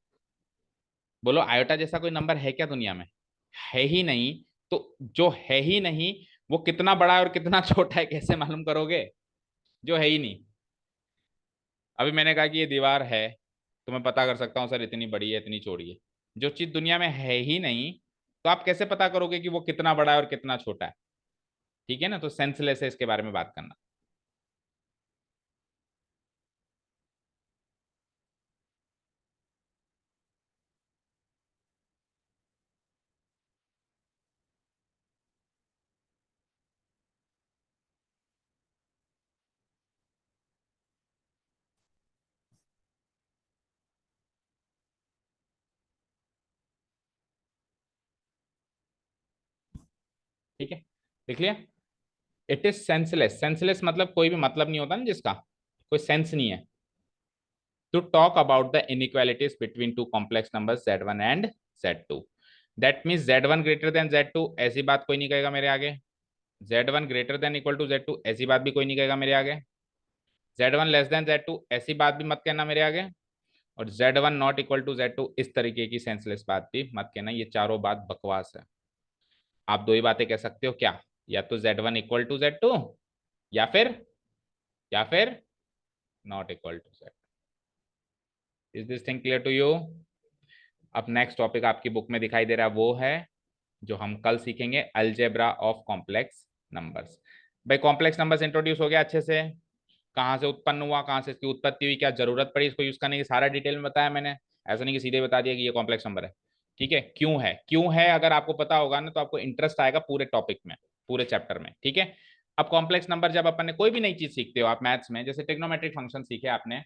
बोलो, आयोटा जैसा कोई नंबर है क्या दुनिया में? है ही नहीं। तो जो है ही नहीं, वो कितना बड़ा है और कितना छोटा है कैसे मालूम करोगे, जो है ही नहीं? अभी मैंने कहा कि ये दीवार है, तो मैं पता कर सकता हूँ सर इतनी बड़ी है इतनी चौड़ी है। जो चीज दुनिया में है ही नहीं, तो आप कैसे पता करोगे कि वो कितना बड़ा है और कितना छोटा है? ठीक है ना, तो सेंसलेस है इसके बारे में बात करना। ठीक है, लिख लिया? इट इज सेंसलेस, सेंसलेस मतलब कोई भी मतलब नहीं होता ना, जिसका कोई सेंस नहीं है। To talk about the inequalities between two complex numbers Z1 and Z2, that means Z1 greater than Z2, ऐसी बात कोई नहीं कहेगा मेरे आगे। Z1 greater than equal to Z2, ऐसी बात भी कोई नहीं कहेगा मेरे आगे। Z1 लेस देन Z2, ऐसी बात भी मत कहना मेरे आगे। और Z1 not equal to Z2, इस तरीके की सेंसलेस बात भी मत कहना। ये चारों बात बकवास है। आप दो ही बातें कह सकते हो क्या? या तो Z1 इक्वल टू Z2, या फिर not equal to Z। Is this thing clear to you? अब नेक्स्ट टॉपिक आपकी बुक में दिखाई दे रहा है, वो है जो हम कल सीखेंगे, अलजेब्रा ऑफ कॉम्प्लेक्स नंबर्स। भाई कॉम्प्लेक्स नंबर्स इंट्रोड्यूस हो गया अच्छे से, कहाँ से उत्पन्न हुआ, कहाँ से इसकी उत्पत्ति हुई, क्या जरूरत पड़ी इसको यूज करने की, सारा डिटेल में बताया मैंने। ऐसा नहीं कि सीधे बता दिया कि ये कॉम्प्लेक्स नंबर है। ठीक है, क्यों है अगर आपको पता होगा ना, तो आपको इंटरेस्ट आएगा पूरे टॉपिक में, पूरे चैप्टर में। ठीक है, अब कॉम्प्लेक्स नंबर जब अपन ने कोई भी नई चीज सीखते हो आप मैथ्स में, जैसे ट्रिग्नोमेट्रिक फंक्शन सीखे आपने,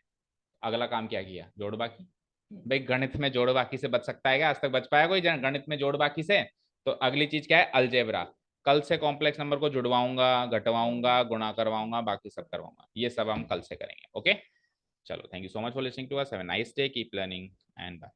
अगला काम क्या किया? जोड़ बाकी। भाई गणित में जोड़ बाकी से बच सकता है क्या? आज तक बच पाया कोई गणित में जोड़ बाकी से? तो अगली चीज क्या है? अलजेब्रा। कल से कॉम्प्लेक्स नंबर को जुड़वाऊंगा, घटवाऊंगा, गुणा करवाऊंगा, बाकी सब करवाऊंगा, ये सब हम कल से करेंगे। ओके, चलो, thank you so much for listening to us, have a nice day, keep learning and bye.